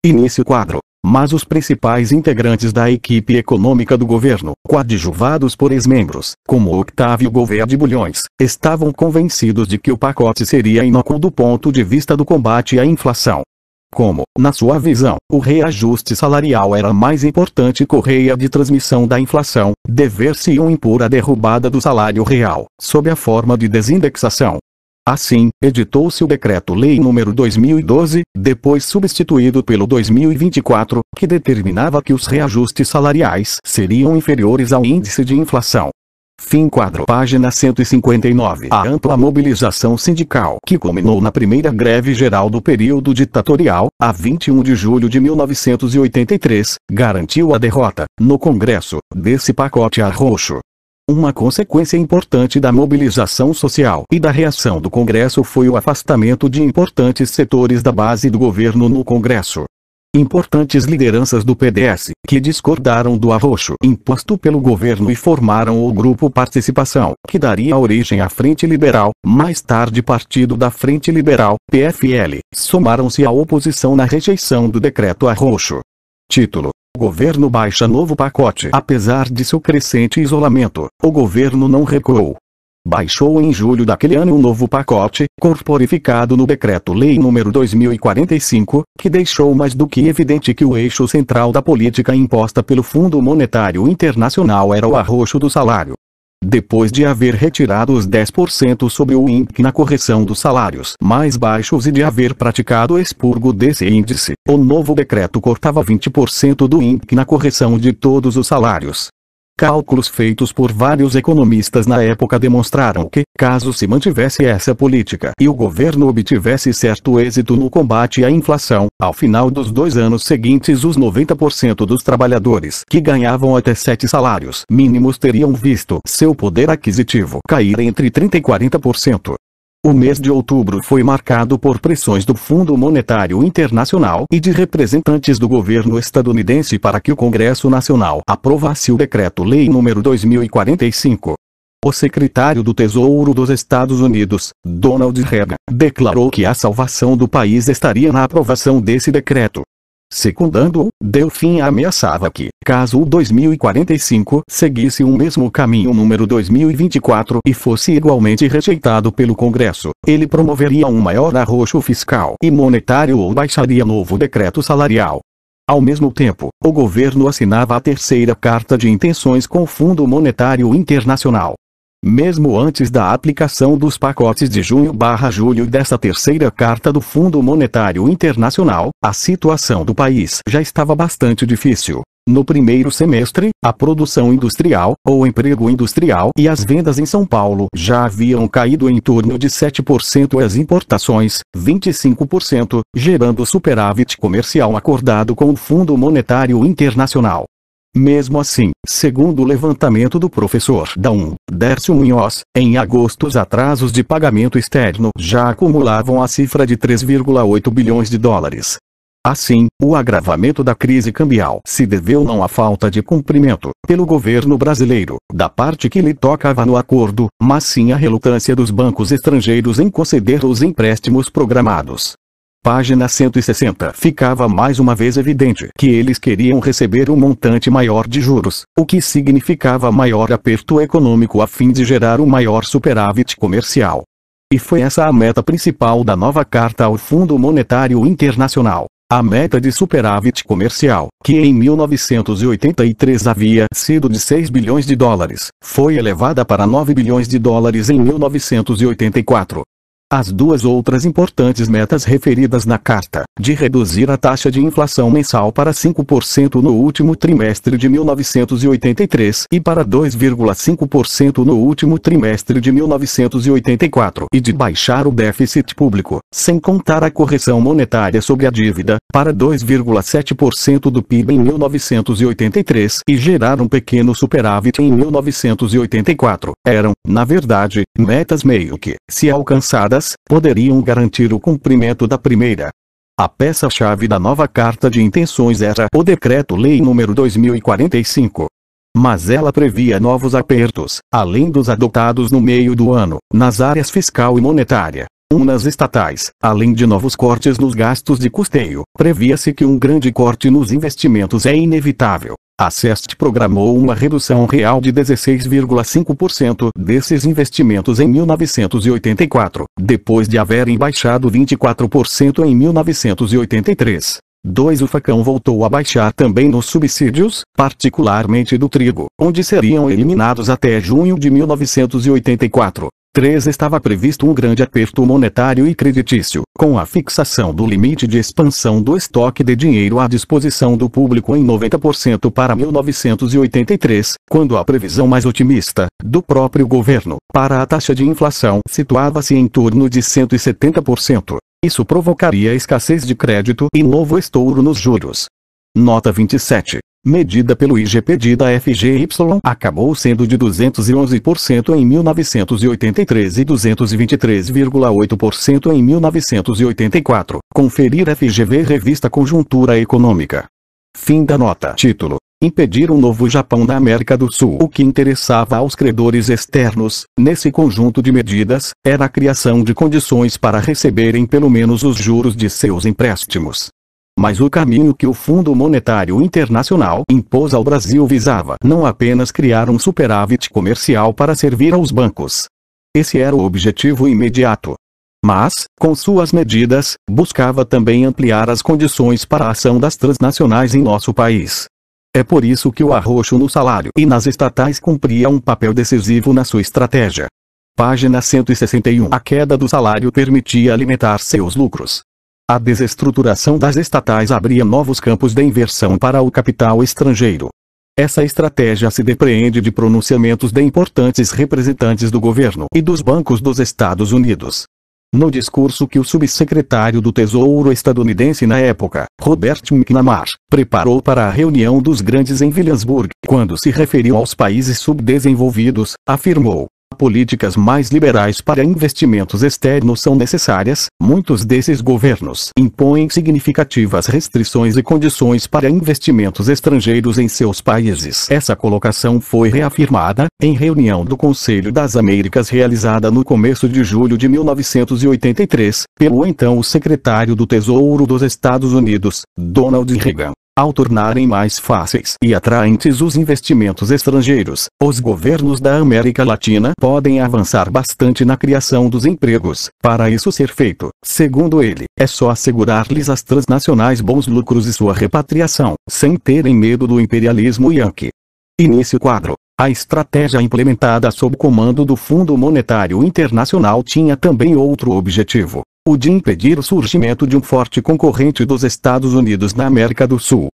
Início quadro. Mas os principais integrantes da equipe econômica do governo, coadjuvados por ex-membros, como Octávio Gouveia de Bulhões, estavam convencidos de que o pacote seria inócuo do ponto de vista do combate à inflação. Como, na sua visão, o reajuste salarial era a mais importante correia de transmissão da inflação, dever-se-iam impor a derrubada do salário real, sob a forma de desindexação. Assim, editou-se o Decreto-Lei nº 2012, depois substituído pelo 2024, que determinava que os reajustes salariais seriam inferiores ao índice de inflação. Fim quadro. Página 159. A ampla mobilização sindical que culminou na primeira greve geral do período ditatorial, a 21 de julho de 1983, garantiu a derrota, no Congresso, desse pacote arroxo. Uma consequência importante da mobilização social e da reação do Congresso foi o afastamento de importantes setores da base do governo no Congresso. Importantes lideranças do PDS, que discordaram do arroxo imposto pelo governo e formaram o Grupo Participação, que daria origem à Frente Liberal, mais tarde Partido da Frente Liberal, PFL, somaram-se à oposição na rejeição do decreto arroxo. Título: Governo baixa novo pacote. Apesar de seu crescente isolamento, o governo não recuou. Baixou em julho daquele ano um novo pacote, corporificado no Decreto-Lei nº 2045, que deixou mais do que evidente que o eixo central da política imposta pelo Fundo Monetário Internacional era o arroxo do salário. Depois de haver retirado os 10% sobre o INPC na correção dos salários mais baixos e de haver praticado o expurgo desse índice, o novo decreto cortava 20% do INPC na correção de todos os salários. Cálculos feitos por vários economistas na época demonstraram que, caso se mantivesse essa política e o governo obtivesse certo êxito no combate à inflação, ao final dos 2 anos seguintes os 90% dos trabalhadores que ganhavam até 7 salários mínimos teriam visto seu poder aquisitivo cair entre 30% e 40%. O mês de outubro foi marcado por pressões do Fundo Monetário Internacional e de representantes do governo estadunidense para que o Congresso Nacional aprovasse o Decreto-Lei nº 2045. O secretário do Tesouro dos Estados Unidos, Donald Reagan, declarou que a salvação do país estaria na aprovação desse decreto. Secundando-o, Delfim ameaçava que, caso o 2045 seguisse o mesmo caminho número 2024 e fosse igualmente rejeitado pelo Congresso, ele promoveria um maior arroxo fiscal e monetário ou baixaria novo decreto salarial. Ao mesmo tempo, o governo assinava a terceira carta de intenções com o Fundo Monetário Internacional. Mesmo antes da aplicação dos pacotes de junho/julho dessa terceira carta do Fundo Monetário Internacional, a situação do país já estava bastante difícil. No primeiro semestre, a produção industrial, ou emprego industrial e as vendas em São Paulo já haviam caído em torno de 7% e as importações, 25%, gerando superávit comercial acordado com o Fundo Monetário Internacional. Mesmo assim, segundo o levantamento do professor da Dércio Munhoz, em agosto os atrasos de pagamento externo já acumulavam a cifra de 3,8 bilhões de dólares. Assim, o agravamento da crise cambial se deveu não à falta de cumprimento, pelo governo brasileiro, da parte que lhe tocava no acordo, mas sim à relutância dos bancos estrangeiros em conceder os empréstimos programados. Página 160. Ficava mais uma vez evidente que eles queriam receber um montante maior de juros, o que significava maior aperto econômico a fim de gerar um maior superávit comercial. E foi essa a meta principal da nova carta ao Fundo Monetário Internacional. A meta de superávit comercial, que em 1983 havia sido de 6 bilhões de dólares, foi elevada para 9 bilhões de dólares em 1984. As duas outras importantes metas referidas na carta, de reduzir a taxa de inflação mensal para 5% no último trimestre de 1983 e para 2,5% no último trimestre de 1984 e de baixar o déficit público, sem contar a correção monetária sobre a dívida, para 2,7% do PIB em 1983 e gerar um pequeno superávit em 1984, eram, na verdade, metas meio que, se alcançadas, poderiam garantir o cumprimento da primeira. A peça-chave da nova carta de intenções era o Decreto-Lei nº 2045. Mas ela previa novos apertos, além dos adotados no meio do ano, nas áreas fiscal e monetária. Nas estatais, além de novos cortes nos gastos de custeio, previa-se que um grande corte nos investimentos é inevitável. A CEST programou uma redução real de 16,5% desses investimentos em 1984, depois de haverem baixado 24% em 1983. O facão voltou a baixar também nos subsídios, particularmente do trigo, onde seriam eliminados até junho de 1984. Estava previsto um grande aperto monetário e creditício, com a fixação do limite de expansão do estoque de dinheiro à disposição do público em 90% para 1983, quando a previsão mais otimista, do próprio governo, para a taxa de inflação situava-se em torno de 170%. Isso provocaria escassez de crédito e novo estouro nos juros. Nota 27. Medida pelo IGPD da FGY acabou sendo de 211% em 1983 e 223,8% em 1984. Conferir FGV Revista Conjuntura Econômica. Fim da nota. Título: Impedir um novo Japão da América do Sul. O que interessava aos credores externos, nesse conjunto de medidas, era a criação de condições para receberem pelo menos os juros de seus empréstimos. Mas o caminho que o Fundo Monetário Internacional impôs ao Brasil visava não apenas criar um superávit comercial para servir aos bancos. Esse era o objetivo imediato. Mas, com suas medidas, buscava também ampliar as condições para a ação das transnacionais em nosso país. É por isso que o arroxo no salário e nas estatais cumpria um papel decisivo na sua estratégia. Página 161. A queda do salário permitia alimentar seus lucros. A desestruturação das estatais abria novos campos de inversão para o capital estrangeiro. Essa estratégia se depreende de pronunciamentos de importantes representantes do governo e dos bancos dos Estados Unidos. No discurso que o subsecretário do Tesouro estadunidense na época, Robert McNamara, preparou para a reunião dos grandes em Williamsburg, quando se referiu aos países subdesenvolvidos, afirmou: Políticas mais liberais para investimentos externos são necessárias. Muitos desses governos impõem significativas restrições e condições para investimentos estrangeiros em seus países. Essa colocação foi reafirmada, em reunião do Conselho das Américas realizada no começo de julho de 1983, pelo então secretário do Tesouro dos Estados Unidos, Donald Reagan. Ao tornarem mais fáceis e atraentes os investimentos estrangeiros, os governos da América Latina podem avançar bastante na criação dos empregos. Para isso ser feito, segundo ele, é só assegurar-lhes às transnacionais bons lucros e sua repatriação, sem terem medo do imperialismo yanqui. E nesse quadro, a estratégia implementada sob comando do Fundo Monetário Internacional tinha também outro objetivo: o de impedir o surgimento de um forte concorrente dos Estados Unidos na América do Sul.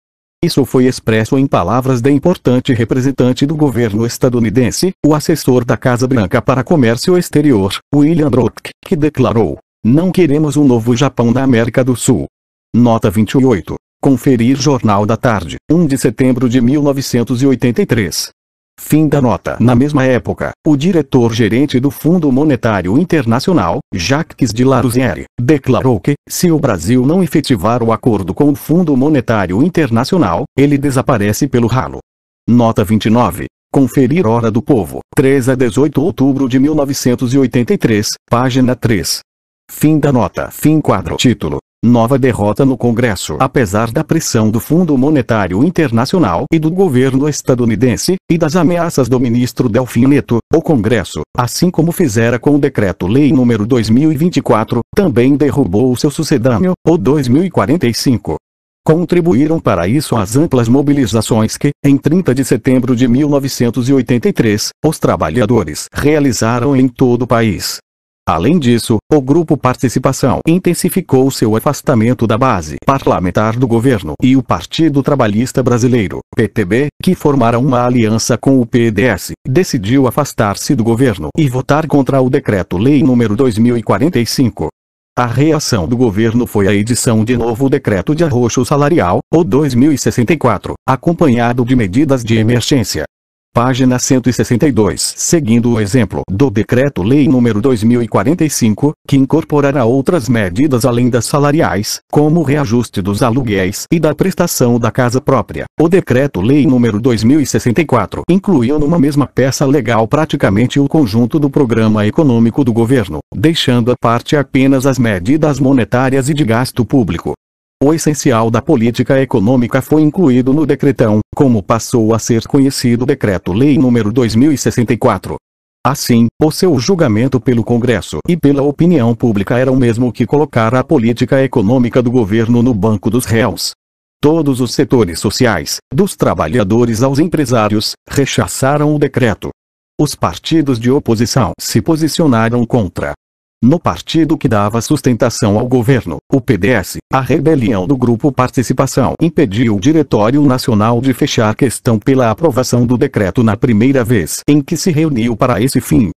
Isso foi expresso em palavras da importante representante do governo estadunidense, o assessor da Casa Branca para Comércio Exterior, William Brock, que declarou: "Não queremos um novo Japão na América do Sul." Nota 28. Conferir Jornal da Tarde, 1 de setembro de 1983. Fim da nota. Na mesma época, o diretor-gerente do Fundo Monetário Internacional, Jacques de Larosière, declarou que, se o Brasil não efetivar o acordo com o Fundo Monetário Internacional, ele desaparece pelo ralo. Nota 29. Conferir Hora do Povo, 3 a 18 de outubro de 1983, página 3. Fim da nota. Fim quadro. Título: Nova derrota no Congresso. Apesar da pressão do Fundo Monetário Internacional e do governo estadunidense, e das ameaças do ministro Delfim Neto, o Congresso, assim como fizera com o Decreto-Lei nº 2024, também derrubou seu sucedâneo, o 2045. Contribuíram para isso as amplas mobilizações que, em 30 de setembro de 1983, os trabalhadores realizaram em todo o país. Além disso, o Grupo Participação intensificou seu afastamento da base parlamentar do governo, e o Partido Trabalhista Brasileiro, PTB, que formara uma aliança com o PDS, decidiu afastar-se do governo e votar contra o Decreto-Lei nº 2045. A reação do governo foi a edição de novo Decreto de Arroxo Salarial, o 2064, acompanhado de medidas de emergência. Página 162. Seguindo o exemplo do Decreto-Lei nº 2045, que incorporará outras medidas além das salariais, como o reajuste dos aluguéis e da prestação da casa própria, o Decreto-Lei nº 2064 incluiu numa mesma peça legal praticamente o conjunto do programa econômico do governo, deixando à parte apenas as medidas monetárias e de gasto público. O essencial da política econômica foi incluído no Decretão, como passou a ser conhecido Decreto-Lei nº 2064. Assim, o seu julgamento pelo Congresso e pela opinião pública era o mesmo que colocar a política econômica do governo no banco dos réus. Todos os setores sociais, dos trabalhadores aos empresários, rechaçaram o decreto. Os partidos de oposição se posicionaram contra. No partido que dava sustentação ao governo, o PDS, a rebelião do Grupo Participação impediu o Diretório Nacional de fechar a questão pela aprovação do decreto na primeira vez em que se reuniu para esse fim.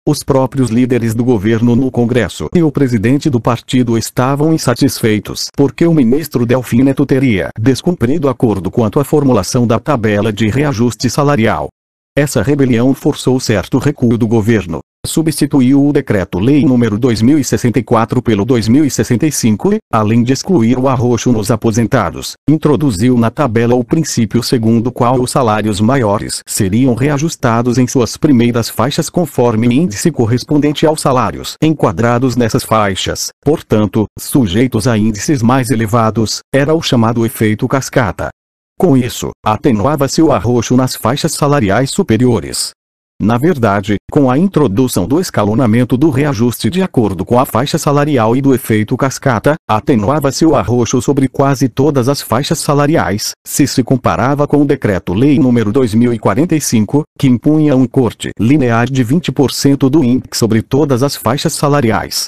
Os próprios líderes do governo no Congresso e o presidente do partido estavam insatisfeitos porque o ministro Delfim Neto teria descumprido acordo quanto à formulação da tabela de reajuste salarial. Essa rebelião forçou certo recuo do governo. Substituiu o Decreto-Lei nº 2064 pelo 2065 e, além de excluir o arroxo nos aposentados, introduziu na tabela o princípio segundo o qual os salários maiores seriam reajustados em suas primeiras faixas conforme o índice correspondente aos salários enquadrados nessas faixas, portanto, sujeitos a índices mais elevados, era o chamado efeito cascata. Com isso, atenuava-se o arroxo nas faixas salariais superiores. Na verdade, com a introdução do escalonamento do reajuste de acordo com a faixa salarial e do efeito cascata, atenuava-se o arroxo sobre quase todas as faixas salariais, se comparava com o Decreto-Lei nº 2045, que impunha um corte linear de 20% do índice sobre todas as faixas salariais.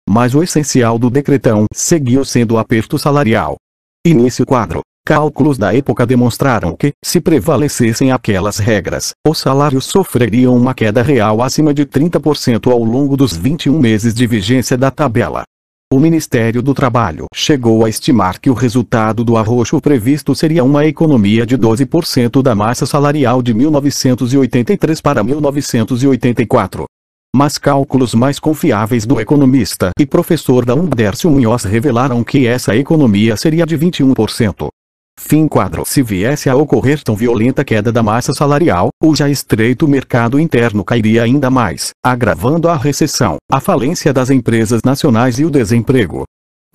Mas o essencial do decretão seguiu sendo o aperto salarial. E nesse quadro, cálculos da época demonstraram que, se prevalecessem aquelas regras, os salários sofreriam uma queda real acima de 30% ao longo dos 21 meses de vigência da tabela. O Ministério do Trabalho chegou a estimar que o resultado do arroxo previsto seria uma economia de 12% da massa salarial de 1983 para 1984. Mas cálculos mais confiáveis do economista e professor da Dércio Munhoz revelaram que essa economia seria de 21%. Fim quadro. Se viesse a ocorrer tão violenta queda da massa salarial, o já estreito mercado interno cairia ainda mais, agravando a recessão, a falência das empresas nacionais e o desemprego.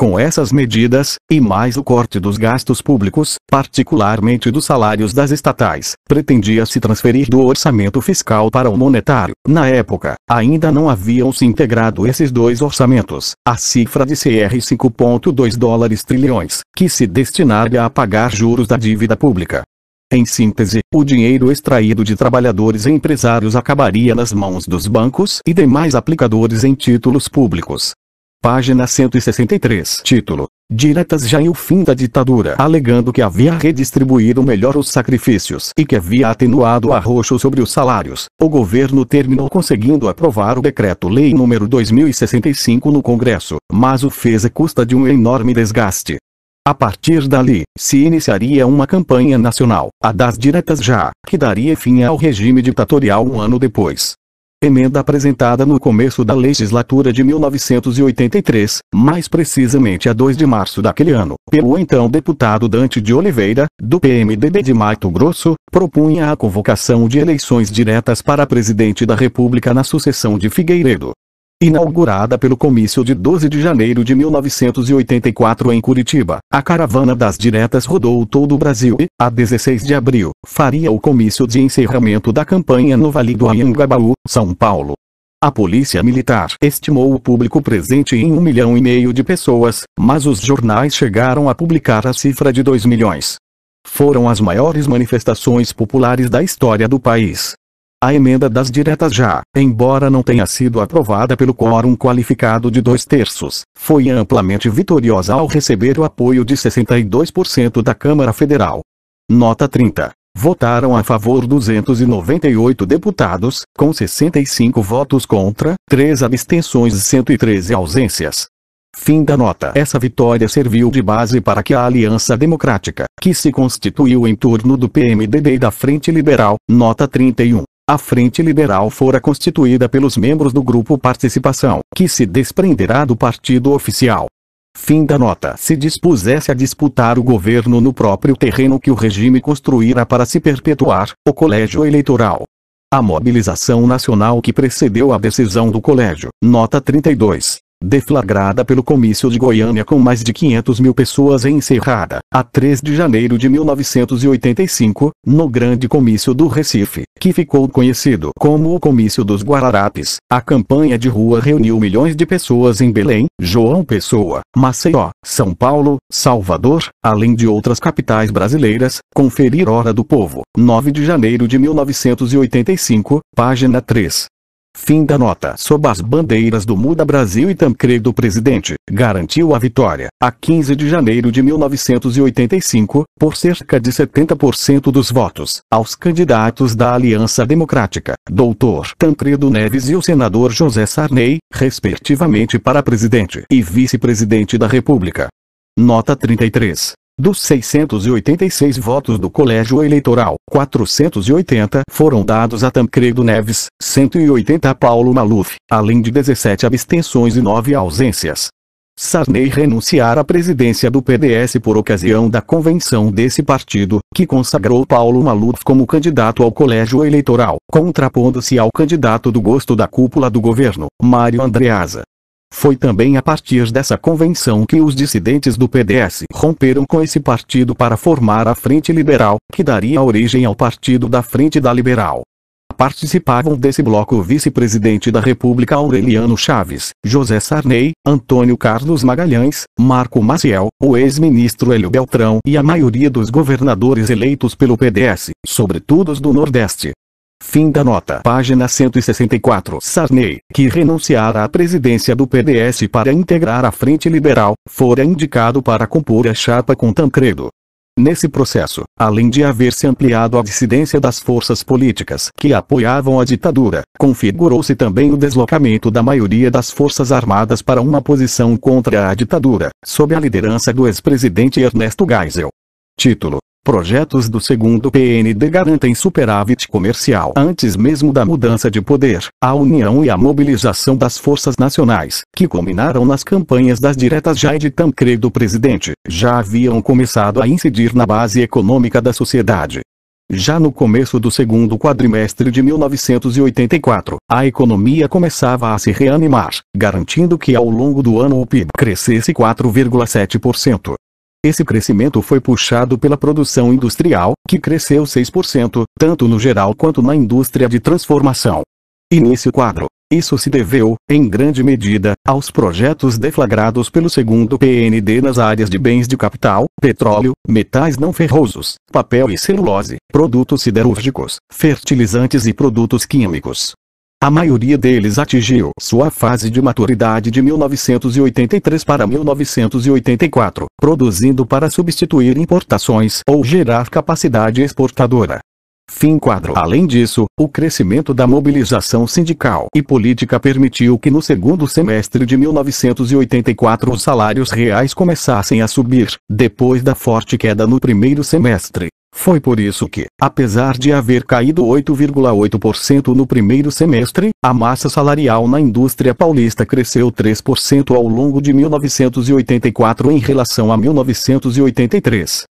Com essas medidas, e mais o corte dos gastos públicos, particularmente dos salários das estatais, pretendia-se transferir do orçamento fiscal para o monetário. Na época, ainda não haviam se integrado esses dois orçamentos, a cifra de CR 5,2 dólares trilhões, que se destinaria a pagar juros da dívida pública. Em síntese, o dinheiro extraído de trabalhadores e empresários acabaria nas mãos dos bancos e demais aplicadores em títulos públicos. Página 163. Título: Diretas já e o fim da ditadura. Alegando que havia redistribuído melhor os sacrifícios e que havia atenuado o arroxo sobre os salários, o governo terminou conseguindo aprovar o Decreto-Lei nº 2065 no Congresso, mas o fez à custa de um enorme desgaste. A partir dali, se iniciaria uma campanha nacional, a das diretas já, que daria fim ao regime ditatorial um ano depois. Emenda apresentada no começo da legislatura de 1983, mais precisamente a 2 de março daquele ano, pelo então deputado Dante de Oliveira, do PMDB de Mato Grosso, propunha a convocação de eleições diretas para presidente da República na sucessão de Figueiredo. Inaugurada pelo comício de 12 de janeiro de 1984 em Curitiba, a caravana das diretas rodou todo o Brasil e, a 16 de abril, faria o comício de encerramento da campanha no Vale do Anhangabaú, São Paulo. A polícia militar estimou o público presente em 1,5 milhão de pessoas, mas os jornais chegaram a publicar a cifra de 2 milhões. Foram as maiores manifestações populares da história do país. A emenda das diretas já, embora não tenha sido aprovada pelo quórum qualificado de 2/3, foi amplamente vitoriosa ao receber o apoio de 62% da Câmara Federal. Nota 30. Votaram a favor 298 deputados, com 65 votos contra, 3 abstenções e 113 ausências. Fim da nota. Essa vitória serviu de base para que a Aliança Democrática, que se constituiu em torno do PMDB e da Frente Liberal, nota 31. A Frente Liberal fora constituída pelos membros do Grupo Participação, que se desprenderá do partido oficial. Fim da nota. Se dispusesse a disputar o governo no próprio terreno que o regime construíra para se perpetuar, o colégio eleitoral. A mobilização nacional que precedeu a decisão do colégio, nota 32. Deflagrada pelo comício de Goiânia com mais de 500 mil pessoas e encerrada, a 3 de janeiro de 1985, no Grande Comício do Recife, que ficou conhecido como o Comício dos Guararapes. A campanha de rua reuniu milhões de pessoas em Belém, João Pessoa, Maceió, São Paulo, Salvador, além de outras capitais brasileiras. Conferir Hora do Povo, 9 de janeiro de 1985, página 3. Fim da nota. Sob as bandeiras do Muda Brasil e Tancredo Presidente, garantiu a vitória, a 15 de janeiro de 1985, por cerca de 70% dos votos, aos candidatos da Aliança Democrática, Dr. Tancredo Neves e o senador José Sarney, respectivamente para presidente e vice-presidente da República. Nota 33. Dos 686 votos do colégio eleitoral, 480 foram dados a Tancredo Neves, 180 a Paulo Maluf, além de 17 abstenções e 9 ausências. Sarney renunciara à presidência do PDS por ocasião da convenção desse partido, que consagrou Paulo Maluf como candidato ao colégio eleitoral, contrapondo-se ao candidato do gosto da cúpula do governo, Mário Andreasa. Foi também a partir dessa convenção que os dissidentes do PDS romperam com esse partido para formar a Frente Liberal, que daria origem ao Partido da Frente da Liberal. Participavam desse bloco o vice-presidente da República Aureliano Chaves, José Sarney, Antônio Carlos Magalhães, Marco Maciel, o ex-ministro Hélio Beltrão e a maioria dos governadores eleitos pelo PDS, sobretudo os do Nordeste. Fim da nota. Página 164. Sarney, que renunciara à presidência do PDS para integrar a Frente Liberal, fora indicado para compor a chapa com Tancredo. Nesse processo, além de haver-se ampliado a dissidência das forças políticas que apoiavam a ditadura, configurou-se também o deslocamento da maioria das forças armadas para uma posição contra a ditadura, sob a liderança do ex-presidente Ernesto Geisel. Título: Projetos do segundo PND garantem superávit comercial antes mesmo da mudança de poder. A união e a mobilização das forças nacionais, que culminaram nas campanhas das diretas Jair de Tancredo presidente, já haviam começado a incidir na base econômica da sociedade. Já no começo do segundo quadrimestre de 1984, a economia começava a se reanimar, garantindo que ao longo do ano o PIB crescesse 4,7%. Esse crescimento foi puxado pela produção industrial, que cresceu 6%, tanto no geral quanto na indústria de transformação. E nesse quadro, isso se deveu, em grande medida, aos projetos deflagrados pelo segundo PND nas áreas de bens de capital, petróleo, metais não ferrosos, papel e celulose, produtos siderúrgicos, fertilizantes e produtos químicos. A maioria deles atingiu sua fase de maturidade de 1983 para 1984, produzindo para substituir importações ou gerar capacidade exportadora. Fim quadro. Além disso, o crescimento da mobilização sindical e política permitiu que no segundo semestre de 1984 os salários reais começassem a subir, depois da forte queda no primeiro semestre. Foi por isso que, apesar de haver caído 8,8% no primeiro semestre, a massa salarial na indústria paulista cresceu 3% ao longo de 1984 em relação a 1983.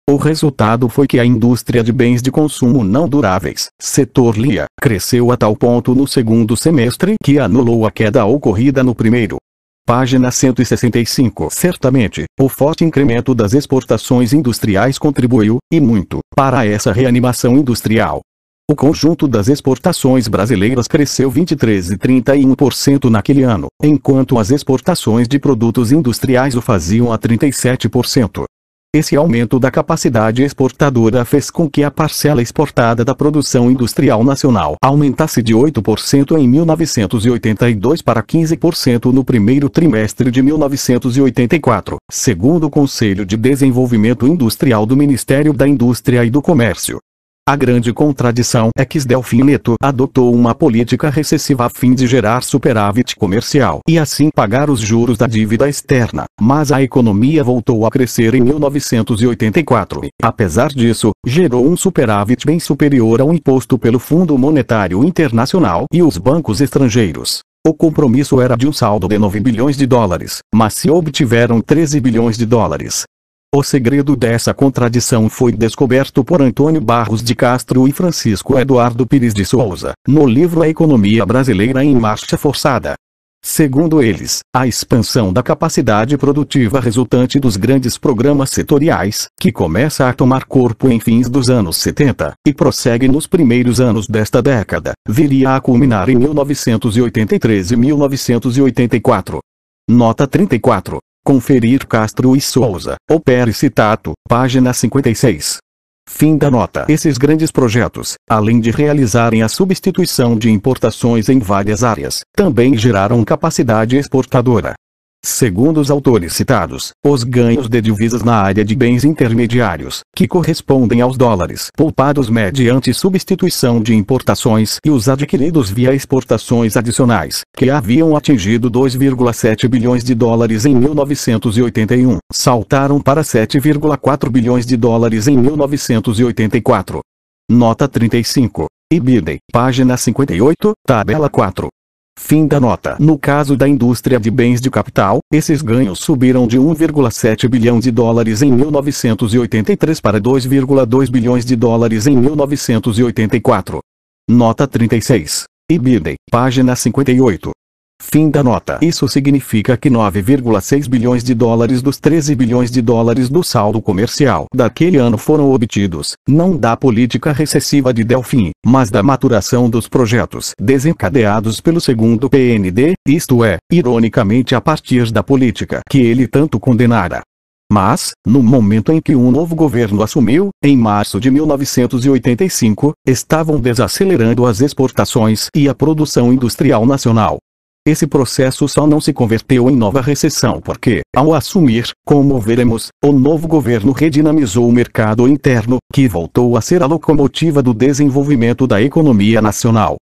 O resultado foi que a indústria de bens de consumo não duráveis, setor LIA, cresceu a tal ponto no segundo semestre que anulou a queda ocorrida no primeiro. Página 165. Certamente, o forte incremento das exportações industriais contribuiu, e muito, para essa reanimação industrial. O conjunto das exportações brasileiras cresceu 23 e 31% naquele ano, enquanto as exportações de produtos industriais o faziam a 37%. Esse aumento da capacidade exportadora fez com que a parcela exportada da produção industrial nacional aumentasse de 8% em 1982 para 15% no primeiro trimestre de 1984, segundo o Conselho de Desenvolvimento Industrial do Ministério da Indústria e do Comércio. A grande contradição é que Delfim Neto adotou uma política recessiva a fim de gerar superávit comercial e assim pagar os juros da dívida externa, mas a economia voltou a crescer em 1984 e, apesar disso, gerou um superávit bem superior ao imposto pelo Fundo Monetário Internacional e os bancos estrangeiros. O compromisso era de um saldo de 9 bilhões de dólares, mas se obtiveram 13 bilhões de dólares. O segredo dessa contradição foi descoberto por Antônio Barros de Castro e Francisco Eduardo Pires de Souza, no livro A Economia Brasileira em Marcha Forçada. Segundo eles, a expansão da capacidade produtiva resultante dos grandes programas setoriais, que começa a tomar corpo em fins dos anos 70, e prossegue nos primeiros anos desta década, viria a culminar em 1983 e 1984. Nota 34. Conferir Castro e Souza, o Pericitato, página 56. Fim da nota. Esses grandes projetos, além de realizarem a substituição de importações em várias áreas, também geraram capacidade exportadora. Segundo os autores citados, os ganhos de divisas na área de bens intermediários, que correspondem aos dólares poupados mediante substituição de importações e os adquiridos via exportações adicionais, que haviam atingido 2,7 bilhões de dólares em 1981, saltaram para 7,4 bilhões de dólares em 1984. Nota 35. EBITDA, página 58, tabela 4. Fim da nota. No caso da indústria de bens de capital, esses ganhos subiram de 1,7 bilhão de dólares em 1983 para 2,2 bilhões de dólares em 1984. Nota 36. EBITDA, página 58. Fim da nota. Isso significa que 9,6 bilhões de dólares dos 13 bilhões de dólares do saldo comercial daquele ano foram obtidos, não da política recessiva de Delfim, mas da maturação dos projetos desencadeados pelo segundo PND, isto é, ironicamente a partir da política que ele tanto condenara. Mas, no momento em que um novo governo assumiu, em março de 1985, estavam desacelerando as exportações e a produção industrial nacional. Esse processo só não se converteu em nova recessão porque, ao assumir, como veremos, o novo governo redinamizou o mercado interno, que voltou a ser a locomotiva do desenvolvimento da economia nacional.